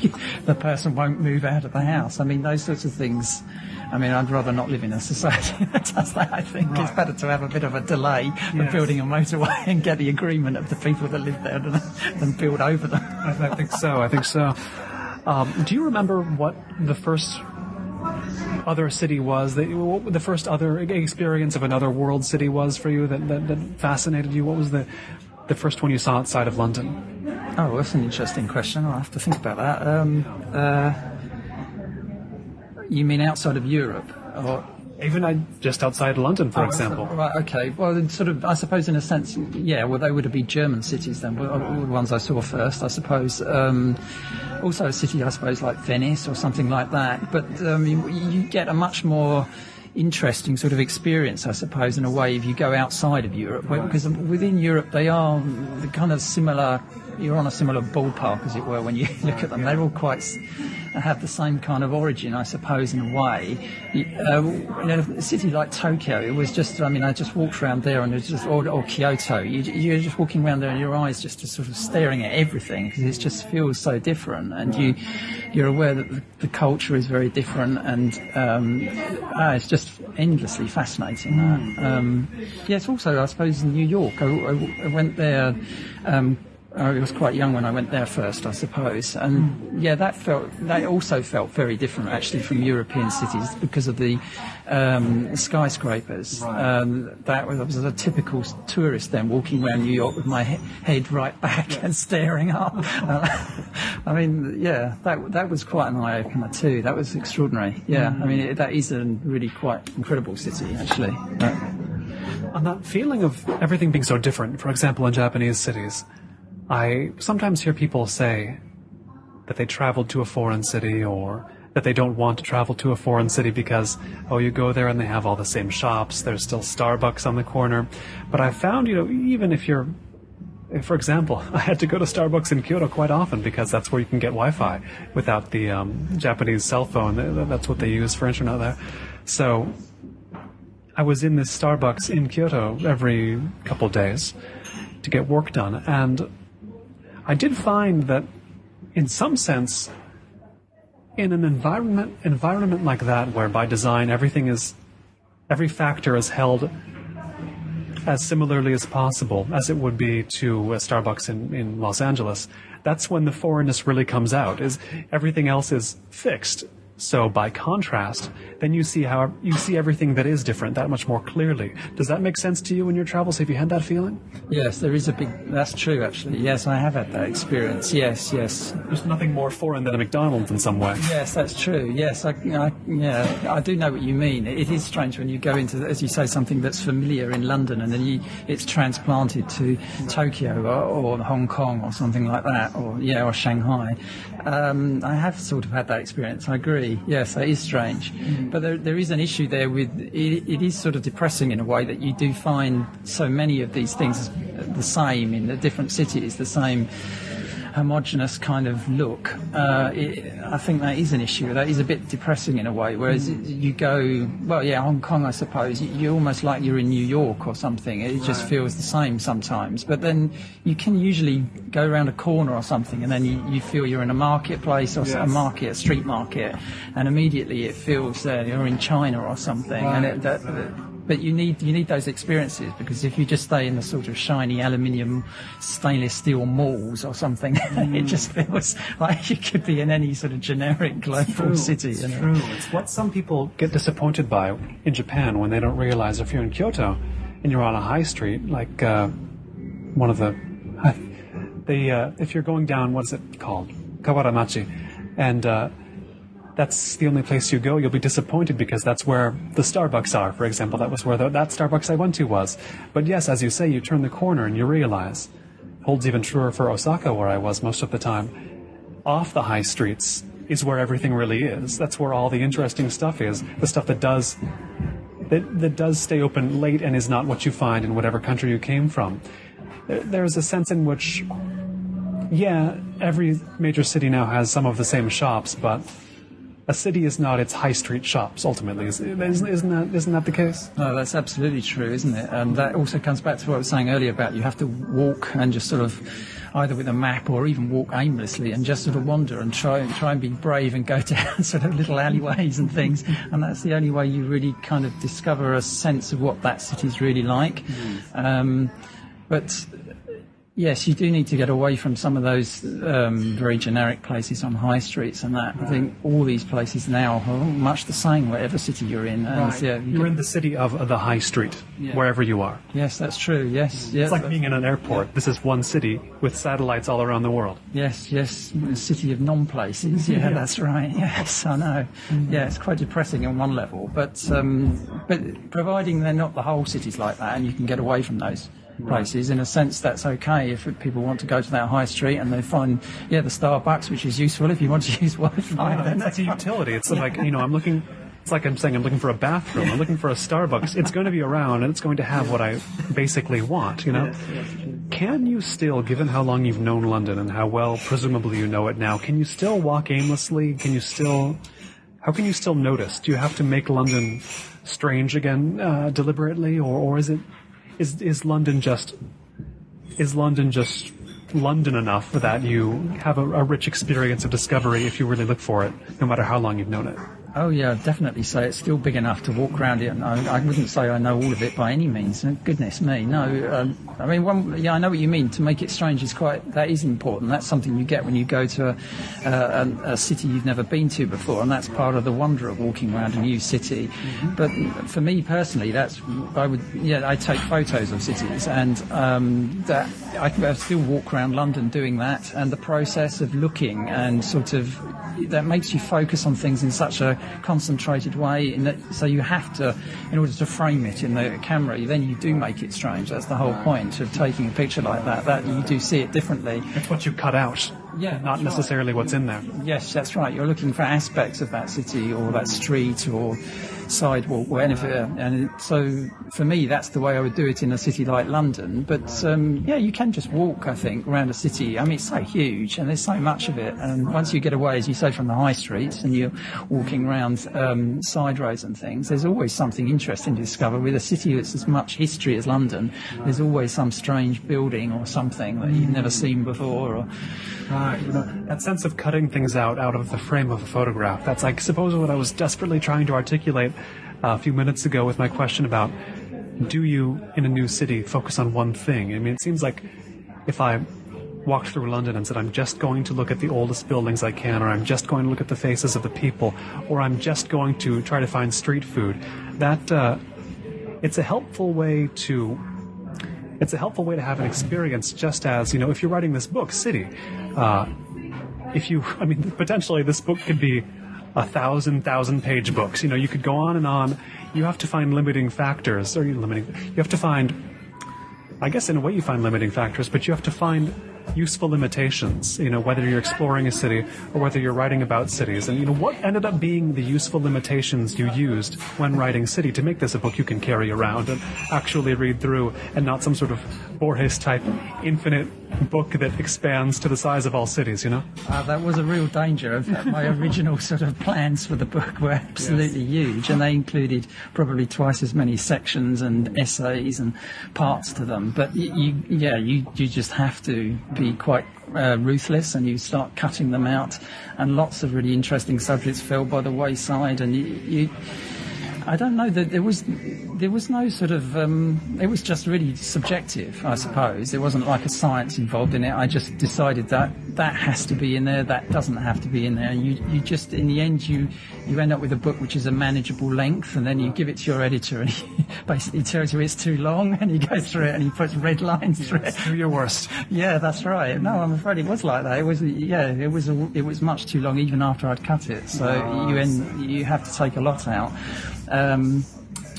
the person won't move out of the house. I mean, those sorts of things... I'd rather not live in a society that does that, I think. Right. It's better to have a bit of a delay of building a motorway and get the agreement of the people that live there than build over them. I think so. Do you remember what the first other city was, the first other experience of another world city was for you that fascinated you? What was the first one you saw outside of London? Oh, that's an interesting question. I'll have to think about that. You mean outside of Europe? Or Even just outside London, for example. Right, okay. Well, sort of, I suppose in a sense, yeah, well, they would have been German cities then, the ones I saw first, I suppose. Also a city, I suppose, like Venice or something like that. But you get a much more interesting sort of experience, I suppose, in a way, if you go outside of Europe. Because within Europe, they are the kind of similar, you're on a similar ballpark, as it were, when you look at them. They're all quite have the same kind of origin, I suppose, in a way. A city like Tokyo, it was just, I just walked around there and it was just, or Kyoto, you're just walking around there and your eyes just sort of staring at everything because it just feels so different, and you're aware that the culture is very different, and it's just endlessly fascinating. Yes, also, I suppose, in New York, I went there. I was quite young when I went there first, I suppose, and yeah, that also felt very different actually from European cities because of the skyscrapers. Right. I was a typical tourist then, walking around New York with my head right back and staring up. That was quite an eye opener too. That was extraordinary. Yeah, that is a really quite incredible city actually. On that feeling of everything being so different, for example, in Japanese cities, I sometimes hear people say that they traveled to a foreign city, or that they don't want to travel to a foreign city because, you go there and they have all the same shops, there's still Starbucks on the corner. But I found, even if for example, I had to go to Starbucks in Kyoto quite often because that's where you can get Wi-Fi without the Japanese cell phone. That's what they use for internet there. So I was in this Starbucks in Kyoto every couple of days to get work done, and I did find that, in some sense, in an environment like that, where by design every factor is held as similarly as possible as it would be to a Starbucks in Los Angeles, that's when the foreignness really comes out. Is everything else is fixed. So by contrast, then you see everything that is different that much more clearly. Does that make sense to you in your travels? Have you had that feeling? Yes, that's true actually. Yes, I have had that experience. Yes. There's nothing more foreign than a McDonald's in some way. Yes, that's true. Yes, I do know what you mean. It is strange when you go into, as you say, something that's familiar in London and then it's transplanted to Tokyo or Hong Kong or something like that, or Shanghai. I have sort of had that experience. I agree. Yes, that is strange. But there is an issue there with it is sort of depressing in a way that you do find so many of these things the same in the different cities, the same homogenous kind of look. I think that is an issue. That is a bit depressing in a way. Whereas you go, Hong Kong, I suppose, you're almost like you're in New York or something. It just feels the same sometimes. But then you can usually go around a corner or something, and then you feel you're in a marketplace or a street market, and immediately it feels you're in China or something. Right. And but you need those experiences, because if you just stay in the sort of shiny aluminium, stainless steel malls or something, it just feels like you could be in any sort of generic global city. It's true. It's what some people get disappointed by in Japan when they don't realize if you're in Kyoto and you're on a high street, like one of if you're going down, what's it called? Kawaramachi. And that's the only place you go, you'll be disappointed because that's where the Starbucks are, for example. That was where that Starbucks I went to was. But yes, as you say, you turn the corner and you realize, holds even truer for Osaka, where I was most of the time, off the high streets is where everything really is. That's where all the interesting stuff is, the stuff that does stay open late and is not what you find in whatever country you came from. There's a sense in which, every major city now has some of the same shops, but a city is not its high street shops, ultimately. Isn't that the case? No, that's absolutely true, isn't it? And that also comes back to what I was saying earlier about you have to walk and just sort of, either with a map or even walk aimlessly and just sort of wander and try and be brave and go down sort of little alleyways and things. And that's the only way you really kind of discover a sense of what that city's really like. But Yes, you do need to get away from some of those very generic places on high streets and that. I think all these places now are much the same, whatever city you're in. And, right. You're in the city of the high street, wherever you are. Yes, that's true, yes. It's like being in an airport. This is one city with satellites all around the world. Yes, a city of non-places. Yeah, that's right. Yes, I know. Yeah, it's quite depressing on one level. But providing they're not the whole cities like that and you can get away from those places, in a sense that's okay if people want to go to that high street and they find the Starbucks, which is useful if you want to use Wi-Fi. Then it's a utility. It's like, I'm looking for a bathroom, I'm looking for a Starbucks. It's going to be around and it's going to have what I basically want, Yes. Can you still, given how long you've known London and how well presumably you know it now, can you still walk aimlessly? How can you still notice? Do you have to make London strange again deliberately, or is London just London enough that you have a rich experience of discovery if you really look for it, no matter how long you've known it? Oh yeah, I'd definitely say it's still big enough to walk around it. And I wouldn't say I know all of it by any means. Goodness me, no. I know what you mean. To make it strange that is important. That's something you get when you go to a city you've never been to before, and that's part of the wonder of walking around a new city. Mm-hmm. But for me personally, I take photos of cities, and that I still walk around London doing that, and the process of looking and sort of that makes you focus on things in such a concentrated way, so you have to, in order to frame it in the camera, then you do make it strange. That's the whole point of taking a picture like that you do see it differently. It's what you cut out, not necessarily what's in there. Yes, that's right. You're looking for aspects of that city or that street or sidewalk, wherever. And so for me, that's the way I would do it in a city like London. But you can just walk, I think, around a city. I mean, it's so huge and there's so much of it. And once you get away, as you say, from the high streets and you're walking around side roads and things, there's always something interesting to discover. With a city that's as much history as London, there's always some strange building or something that you've never seen before. Right, that sense of cutting things out of the frame of a photograph. That's, I suppose, what I was desperately trying to articulate a few minutes ago with my question about, do you, in a new city, focus on one thing? I mean, it seems like if I walked through London and said, I'm just going to look at the oldest buildings I can, or I'm just going to look at the faces of the people, or I'm just going to try to find street food, that it's a helpful way to have an experience, just as, if you're writing this book, City, potentially this book could be 1,000 page books. You could go on and on. You have to find limiting factors, you have to find, I guess in a way you find limiting factors, but you have to find useful limitations, whether you're exploring a city or whether you're writing about cities. And, what ended up being the useful limitations you used when writing City to make this a book you can carry around and actually read through, and not some sort of Borges-type infinite book that expands to the size of all cities, That was a real danger of my original sort of plans for the book were absolutely huge, and they included probably twice as many sections and essays and parts to them. But you just have to be quite ruthless, and you start cutting them out, and lots of really interesting subjects fell by the wayside, and I don't know that there was no sort of it was just really subjective, I suppose. There wasn't like a science involved in it. I just decided that has to be in there, that doesn't have to be in there. And you just, in the end, you end up with a book which is a manageable length, and then you give it to your editor and he basically tells you it's too long, and he goes through it and he puts red lines through it. Do your worst. Yeah, that's right. No, I'm afraid it was like that. It was much too long even after I'd cut it. So you have to take a lot out.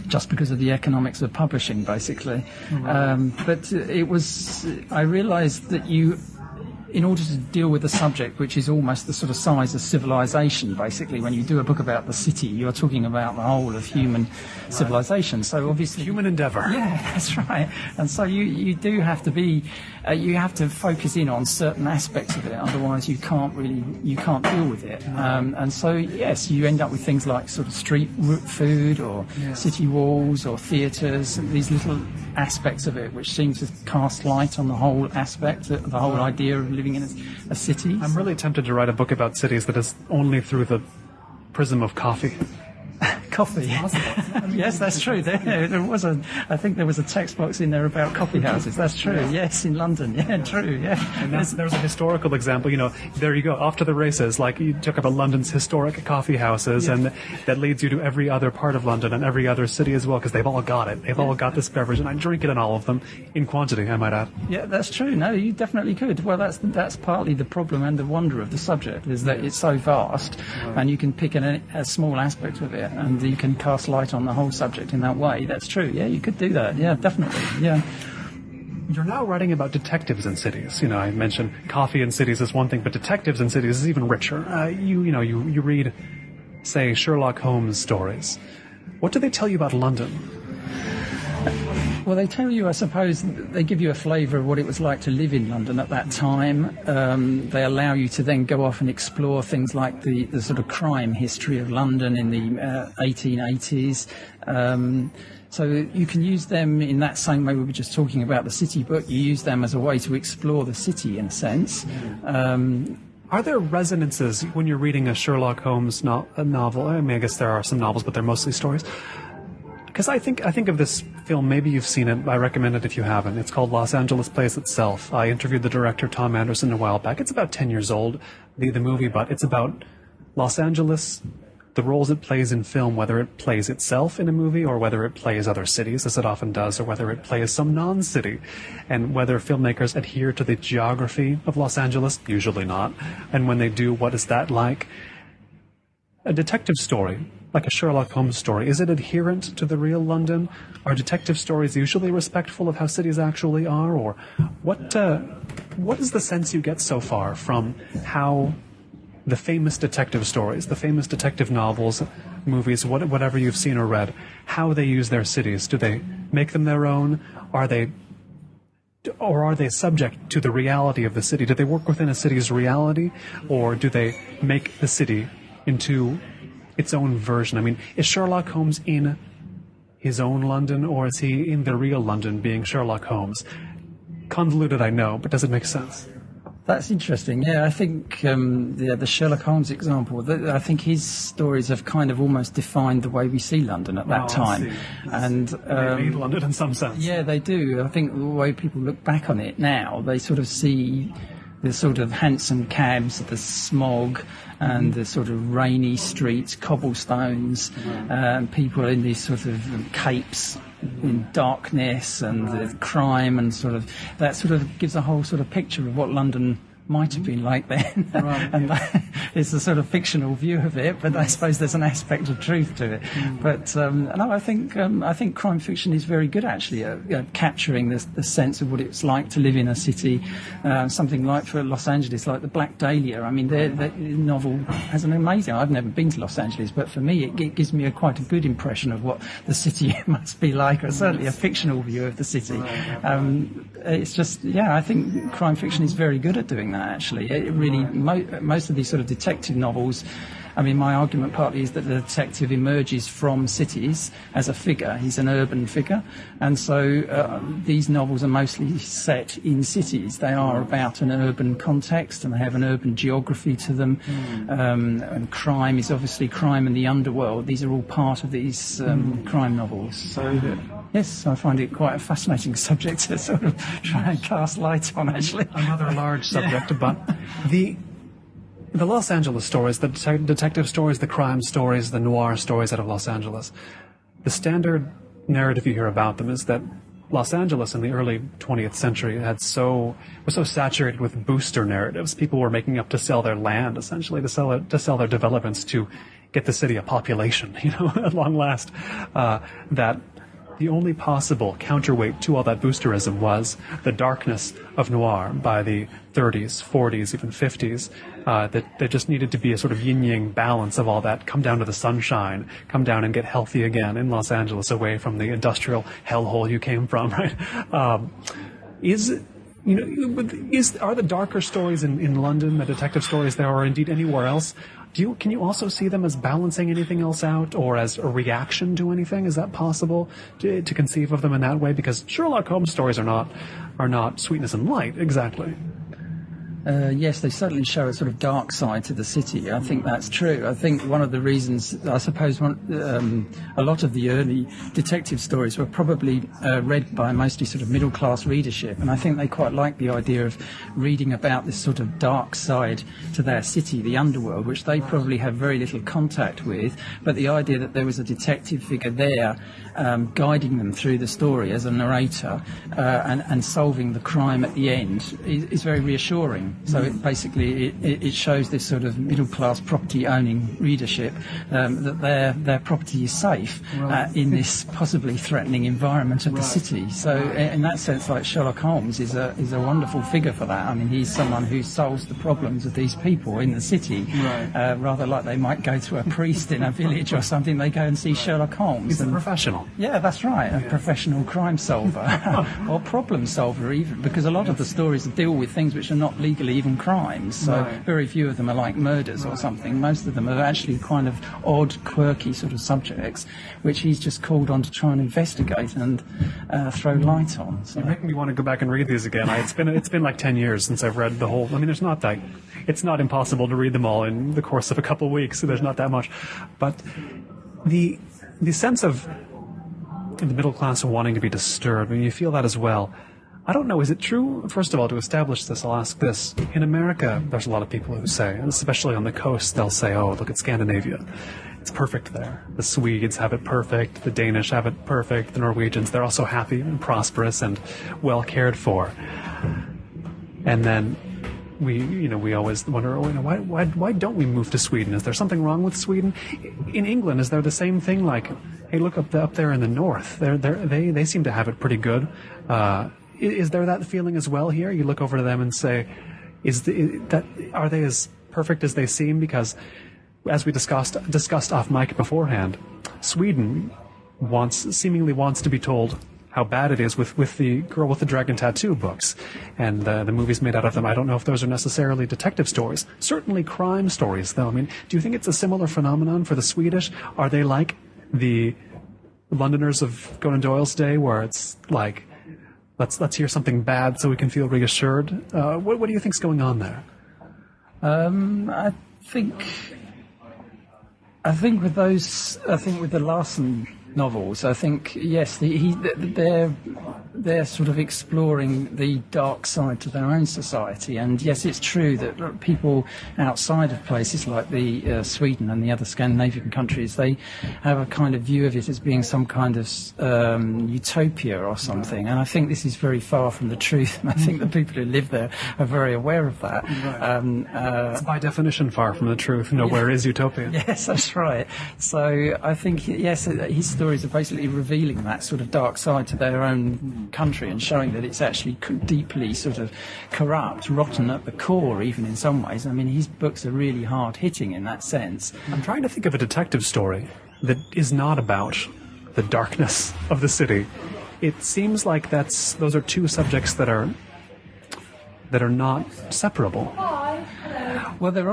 Just because of the economics of publishing, basically. But I realised that in order to deal with a subject which is almost the sort of size of civilization, basically, when you do a book about the city, you're talking about the whole of human civilization. So obviously, human endeavour. Yeah, that's right. And so you do have to be, you have to focus in on certain aspects of it. Otherwise, you can't deal with it. And so yes, you end up with things like sort of street food or city walls or theatres, these little aspects of it which seem to cast light on the whole aspect, the whole idea of living in a city. I'm really tempted to write a book about cities that is only through the prism of coffee. coffee. Yes, that's true. I think there was a text box in there about coffee houses. That's true. Yes, in London. Yeah, true. Yeah. And there's a historical example. There you go. Off to the races. Like you talk about London's historic coffee houses, and that leads you to every other part of London and every other city as well, because they've all got it. They've all got this beverage, and I drink it in all of them in quantity, I might add. Yeah, that's true. No, you definitely could. Well, that's partly the problem and the wonder of the subject, is that it's so vast, and you can pick a small aspect of it, and you can cast light on the whole subject in that way. That's true. Yeah, you could do that. Yeah, definitely. Yeah. You're now writing about detectives in cities. I mentioned coffee in cities is one thing, but detectives in cities is even richer. You read, say, Sherlock Holmes stories. What do they tell you about London? Well, they tell you, I suppose, they give you a flavour of what it was like to live in London at that time. They allow you to then go off and explore things like the sort of crime history of London in the 1880s. So you can use them in that same way we were just talking about the city book. You use them as a way to explore the city, in a sense. Are there resonances when you're reading a Sherlock Holmes novel? I mean, I guess there are some novels, but they're mostly stories. Because I think of this film, maybe you've seen it, I recommend it if you haven't. It's called Los Angeles Plays Itself. I interviewed the director, Tom Anderson, a while back. It's about 10 years old, the movie, but it's about Los Angeles, the roles it plays in film, whether it plays itself in a movie or whether it plays other cities, as it often does, or whether it plays some non-city, and whether filmmakers adhere to the geography of Los Angeles, usually not, and when they do, what is that like? A detective story, like a Sherlock Holmes story, is it adherent to the real London? Are detective stories usually respectful of how cities actually are? Or what is the sense you get so far from how the famous detective stories, the famous detective novels, movies, whatever you've seen or read, how they use their cities? Do they make them their own? Are they subject to the reality of the city? Do they work within a city's reality? Or do they make the city into its own version? I mean, is Sherlock Holmes in his own London, or is he in the real London being Sherlock Holmes? Convoluted, I know, but does it make sense? That's interesting. Yeah, I think the Sherlock Holmes example, I think his stories have kind of almost defined the way we see London at that time. And they made London in some sense. Yeah, they do. I think the way people look back on it now, they sort of see the sort of hansom cabs, the smog, and the sort of rainy streets, cobblestones, people in these sort of capes in darkness, and the crime, and that sort of gives a whole sort of picture of what London might have been like then. Right. And it's a sort of fictional view of it, but I suppose there's an aspect of truth to it. But no, I think crime fiction is very good, actually, at capturing the sense of what it's like to live in a city. Something like, for Los Angeles, like the Black Dahlia. I mean, the novel has an amazing... I've never been to Los Angeles, but for me, it gives me quite a good impression of what the city must be like, or certainly a fictional view of the city. It's just, I think crime fiction is very good at doing that, actually. It really, most of these sort of detective novels, I mean, my argument partly is that the detective emerges from cities as a figure. He's an urban figure. And so these novels are mostly set in cities. They are about an urban context, and they have an urban geography to them. And crime is obviously crime and the underworld. These are all part of these crime novels. So, yes, I find it quite a fascinating subject to sort of try and cast light on, actually. Another large subject, but the Los Angeles stories, the detective stories, the crime stories, the noir stories out of Los Angeles, the standard narrative you hear about them is that Los Angeles in the early 20th century was so saturated with booster narratives. People were making up to sell their land, essentially, to sell their developments to get the city a population, at long last, that the only possible counterweight to all that boosterism was the darkness of noir by the 30s, 40s, even 50s, that there just needed to be a sort of yin-yang balance of all that. Come down to the sunshine, come down and get healthy again in Los Angeles, away from the industrial hellhole you came from, right? Are the darker stories in London, the detective stories there, or indeed anywhere else, can you also see them as balancing anything else out, or as a reaction to anything? Is that possible to conceive of them in that way? Because Sherlock Holmes stories are not sweetness and light, exactly. Yes, they certainly show a sort of dark side to the city. I think that's true. I think one of the reasons, I suppose, a lot of the early detective stories were probably read by mostly sort of middle-class readership, and I think they quite liked the idea of reading about this sort of dark side to their city, the underworld, which they probably have very little contact with, but the idea that there was a detective figure there guiding them through the story as a narrator and solving the crime at the end is very reassuring. So it shows this sort of middle-class property-owning readership that their property is safe in this possibly threatening environment of the city. So in that sense, like Sherlock Holmes is a wonderful figure for that. I mean, he's someone who solves the problems of these people in the city, rather like they might go to a priest in a village or something. They go and see Sherlock Holmes. He's a professional. Yeah, that's right, a professional crime solver or problem solver even, because a lot of the stories deal with things which are not legally even crimes, so very few of them are like murders or something. Most of them are actually kind of odd, quirky sort of subjects, which he's just called on to try and investigate and throw light on. So. You're making me want to go back and read these again. It's been like 10 years since I've read the whole. I mean, it's not impossible to read them all in the course of a couple of weeks. So there's not that much, but the sense of the middle class wanting to be disturbed, I mean, you feel that as well. I don't know, is it true, first of all, to establish this, I'll ask this. In America, there's a lot of people who say, and especially on the coast, they'll say, oh, look at Scandinavia. It's perfect there. The Swedes have it perfect, the Danish have it perfect, the Norwegians, they're also happy and prosperous and well cared for. And then we always wonder, why don't we move to Sweden? Is there something wrong with Sweden? In England, is there the same thing? Like, hey, look up there in the north. They seem to have it pretty good. Is there that feeling as well here? You look over to them and say, are they as perfect as they seem? Because, as we discussed off mic beforehand, Sweden seemingly wants to be told how bad it is with the Girl with the Dragon Tattoo books and the movies made out of them. I don't know if those are necessarily detective stories. Certainly crime stories, though. I mean, do you think it's a similar phenomenon for the Swedish? Are they like the Londoners of Conan Doyle's day, where it's like, let's hear something bad so we can feel reassured? What do you think's going on there? I think with the Larson novels, I think yes, they're sort of exploring the dark side to their own society, and yes, it's true that people outside of places like the Sweden and the other Scandinavian countries, they have a kind of view of it as being some kind of utopia or something, and I think this is very far from the truth. And I think the people who live there are very aware of that. It's by definition far from the truth. Nowhere is utopia. Yes, that's right. So I think yes, his stories are basically revealing that sort of dark side to their own country and showing that it's actually deeply sort of corrupt, rotten at the core, even in some ways. I mean, his books are really hard-hitting in that sense. I'm trying to think of a detective story that is not about the darkness of the city. It seems like those are two subjects that are not separable. Well, there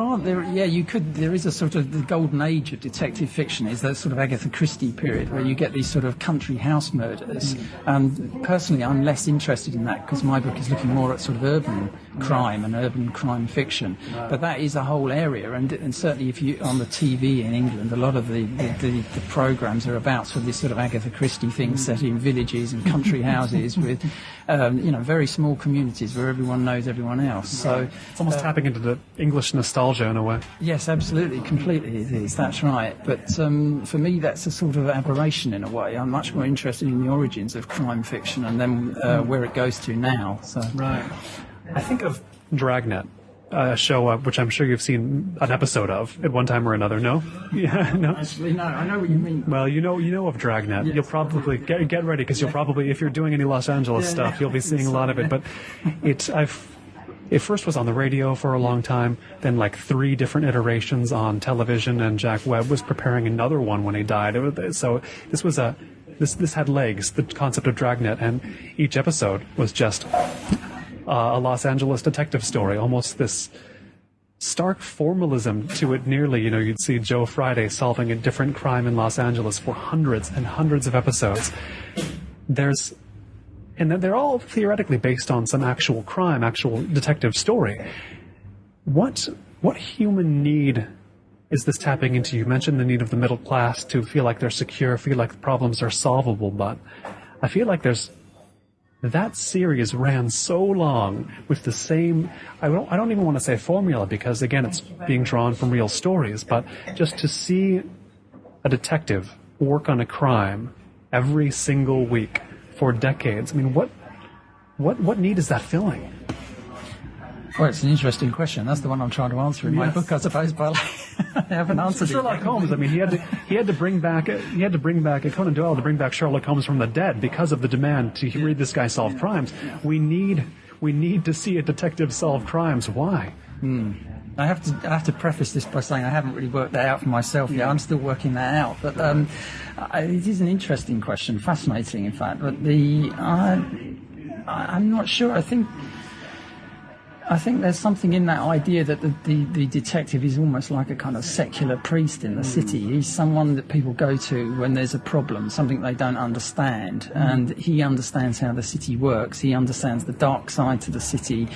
is a sort of the golden age of detective fiction is that sort of Agatha Christie period where you get these sort of country house murders. And personally, I'm less interested in that because my book is looking more at sort of urban crime and urban crime fiction. But that is a whole area, and certainly if you on the TV in England, a lot of the programs are about sort of this sort of Agatha Christie thing set in villages and country houses with very small communities where everyone knows everyone else. So it's almost tapping into the English nostalgia in a way. Yes, absolutely, completely it is, that's right. But for me that's a sort of aberration in a way. I'm much more interested in the origins of crime fiction and then where it goes to now. So. Right. I think of Dragnet, a show which I'm sure you've seen an episode of at one time or another. No? Yeah, no. Actually, no. I know what you mean. Well, you know of Dragnet. Yes. You'll probably get ready because you'll probably, if you're doing any Los Angeles stuff, you'll be seeing a lot of it. But it first was on the radio for a long time, then like 3 different iterations on television, and Jack Webb was preparing another one when he died. So this was this had legs, the concept of Dragnet, and each episode was just a Los Angeles detective story, almost this stark formalism to it nearly. You'd see Joe Friday solving a different crime in Los Angeles for hundreds and hundreds of episodes. And they're all theoretically based on some actual crime, actual detective story. what human need is this tapping into? You mentioned the need of the middle class to feel like they're secure, feel like the problems are solvable, but I feel like that series ran so long with the same, I don't even want to say formula, because again, it's being drawn from real stories, but just to see a detective work on a crime every single week for decades, I mean, what need is that filling? Well, it's an interesting question. That's the one I'm trying to answer in my book, I suppose, but I haven't answered it. Sherlock Holmes. I mean, he had to bring back Conan Doyle to bring back Sherlock Holmes from the dead because of the demand to read this guy solve crimes. We need to see a detective solve crimes. Why? I have to preface this by saying I haven't really worked that out for myself yet. I'm still working that out. But it is an interesting question, fascinating, in fact. But I'm not sure. I think there's something in that idea that the detective is almost like a kind of secular priest in the city. He's someone that people go to when there's a problem, something they don't understand, and he understands how the city works. He understands the dark side to the city.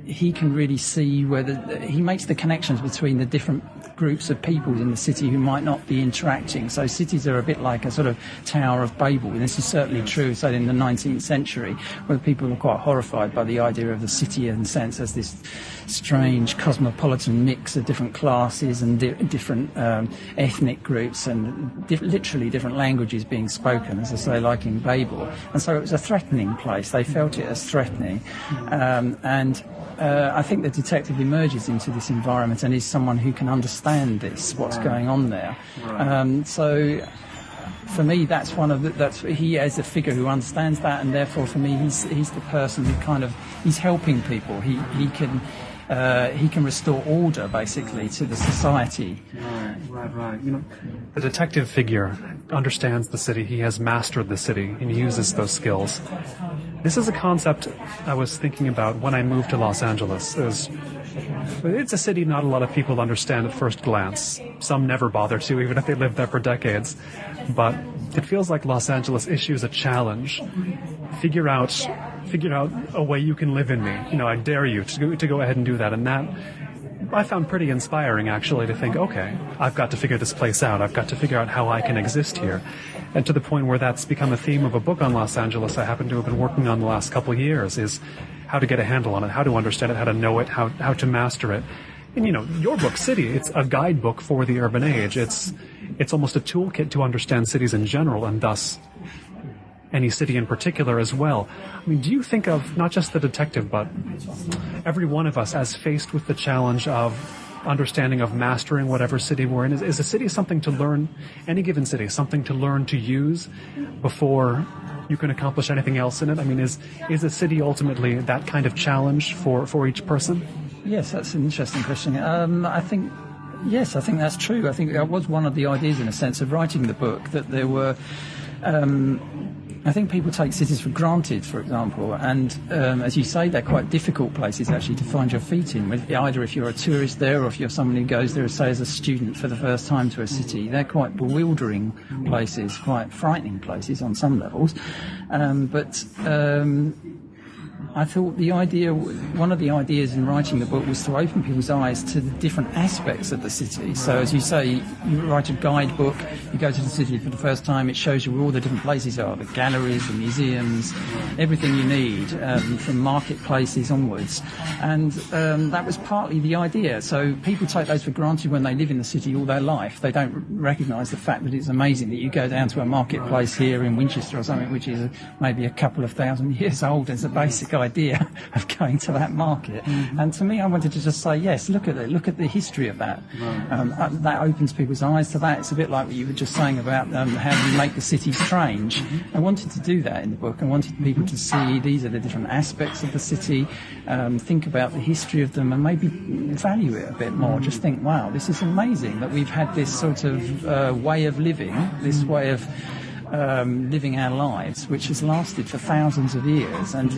He can really see whether he makes the connections between the different groups of people in the city who might not be interacting. So cities are a bit like a sort of Tower of Babel. And this is certainly true, say, in the 19th century, where people were quite horrified by the idea of the city in a sense as this strange cosmopolitan mix of different classes and different ethnic groups and literally different languages being spoken, as I say, like in Babel. And so it was a threatening place. They felt it as threatening. I think the detective emerges into this environment and is someone who can understand what's going on there. So for me, that's he is a figure who understands that, and therefore for me, he's the person who he's helping people. He can restore order basically to the society. Right. You know, the detective figure understands the city. He has mastered the city and uses those skills. This is a concept I was thinking about when I moved to Los Angeles. It's a city not a lot of people understand at first glance. Some never bother to, even if they lived there for decades. But it feels like Los Angeles issues a challenge. Figure out a way you can live in me. You know, I dare you to go ahead and do that. And that I found pretty inspiring, actually, to think, okay, I've got to figure this place out. I've got to figure out how I can exist here. And to the point where that's become a theme of a book on Los Angeles I happen to have been working on the last couple of years, is how to get a handle on it, how to understand it, how to know it, how to master it. And, you know, your book, City, it's a guidebook for the urban age. It's almost a toolkit to understand cities in general, and thus any city in particular as well. I mean, do you think of not just the detective, but every one of us as faced with the challenge of understanding of mastering whatever city we're in? Is a city something to learn, any given city, something to learn to use before you can accomplish anything else in it? I mean, is a city ultimately that kind of challenge for each person? Yes, that's an interesting question. I think that's true. I think that was one of the ideas, in a sense, of writing the book, that there were I think people take cities for granted, for example, and as you say, they're quite difficult places actually to find your feet in, either if you're a tourist there or if you're someone who goes there, say, as a student for the first time to a city. They're quite bewildering places, quite frightening places on some levels, but I thought one of the ideas in writing the book was to open people's eyes to the different aspects of the city. So, as you say, you write a guidebook, you go to the city for the first time, it shows you where all the different places are, the galleries, the museums, everything you need, from marketplaces onwards. And that was partly the idea. So people take those for granted when they live in the city all their life. They don't recognise the fact that it's amazing that you go down to a marketplace here in Winchester or something, which is maybe a couple of thousand years old, as a basic idea of going to that market. Mm-hmm. And to me, I wanted to just say, yes, look at it, look at the history of that. Right. That opens people's eyes to that. It's a bit like what you were just saying about how you make the city strange. Mm-hmm. I wanted to do that in the book. I wanted people to see these are the different aspects of the city, think about the history of them, and maybe value it a bit more. Just think, wow, this is amazing that we've had this sort of way of living, this way of living our lives, which has lasted for thousands of years and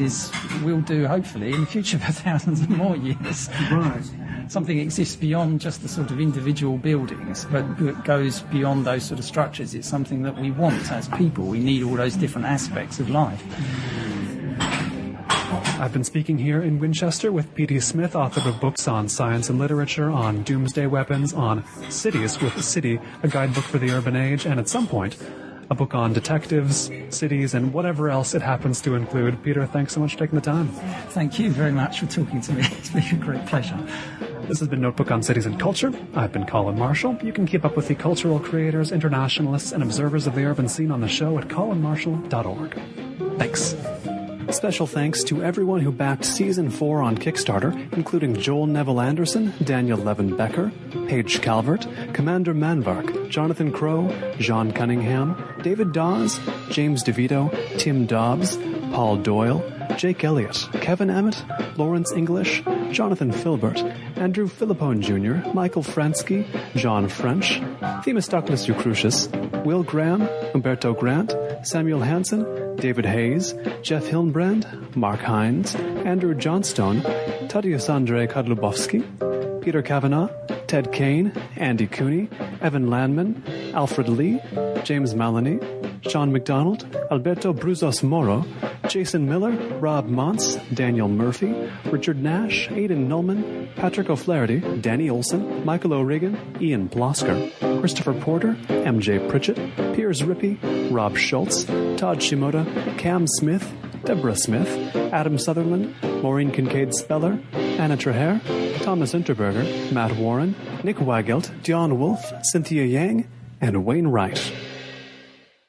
will do, hopefully, in the future for thousands of more years. Right. Something exists beyond just the sort of individual buildings, but it goes beyond those sort of structures. It's something that we want as people. We need all those different aspects of life. I've been speaking here in Winchester with P.D. Smith, author of books on science and literature, on doomsday weapons, on cities with City, a guidebook for the urban age, and at some point, a book on detectives, cities, and whatever else it happens to include. Peter, thanks so much for taking the time. Thank you very much for talking to me. It's been a great pleasure. This has been Notebook on Cities and Culture. I've been Colin Marshall. You can keep up with the cultural creators, internationalists, and observers of the urban scene on the show at colinmarshall.org. Thanks. Special thanks to everyone who backed Season 4 on Kickstarter, including Joel Neville Anderson, Daniel Levin Becker, Paige Calvert, Commander Manvark, Jonathan Crow, John Cunningham, David Dawes, James DeVito, Tim Dobbs, Paul Doyle, Jake Elliott, Kevin Emmett, Lawrence English, Jonathan Filbert, Andrew Philippone Jr., Michael Fransky, John French, Themistocles Eucrucius, Will Graham, Umberto Grant, Samuel Hansen, David Hayes, Jeff Hillenbrand, Mark Hines, Andrew Johnstone, Tadeusz Andrzej Kodlubowski, Peter Kavanagh, Ted Kane, Andy Cooney, Evan Landman, Alfred Lee, James Maloney, Sean McDonald, Alberto Bruzos Moro, Jason Miller, Rob Montz, Daniel Murphy, Richard Nash, Aidan Nullman, Patrick O'Flaherty, Danny Olson, Michael O'Regan, Ian Blosker, Christopher Porter, MJ Pritchett, Piers Rippey, Rob Schultz, Todd Shimoda, Cam Smith, Deborah Smith, Adam Sutherland, Maureen Kincaid Speller, Anna Traher, Thomas Interberger, Matt Warren, Nick Weigelt, Dion Wolfe, Cynthia Yang, and Wayne Wright.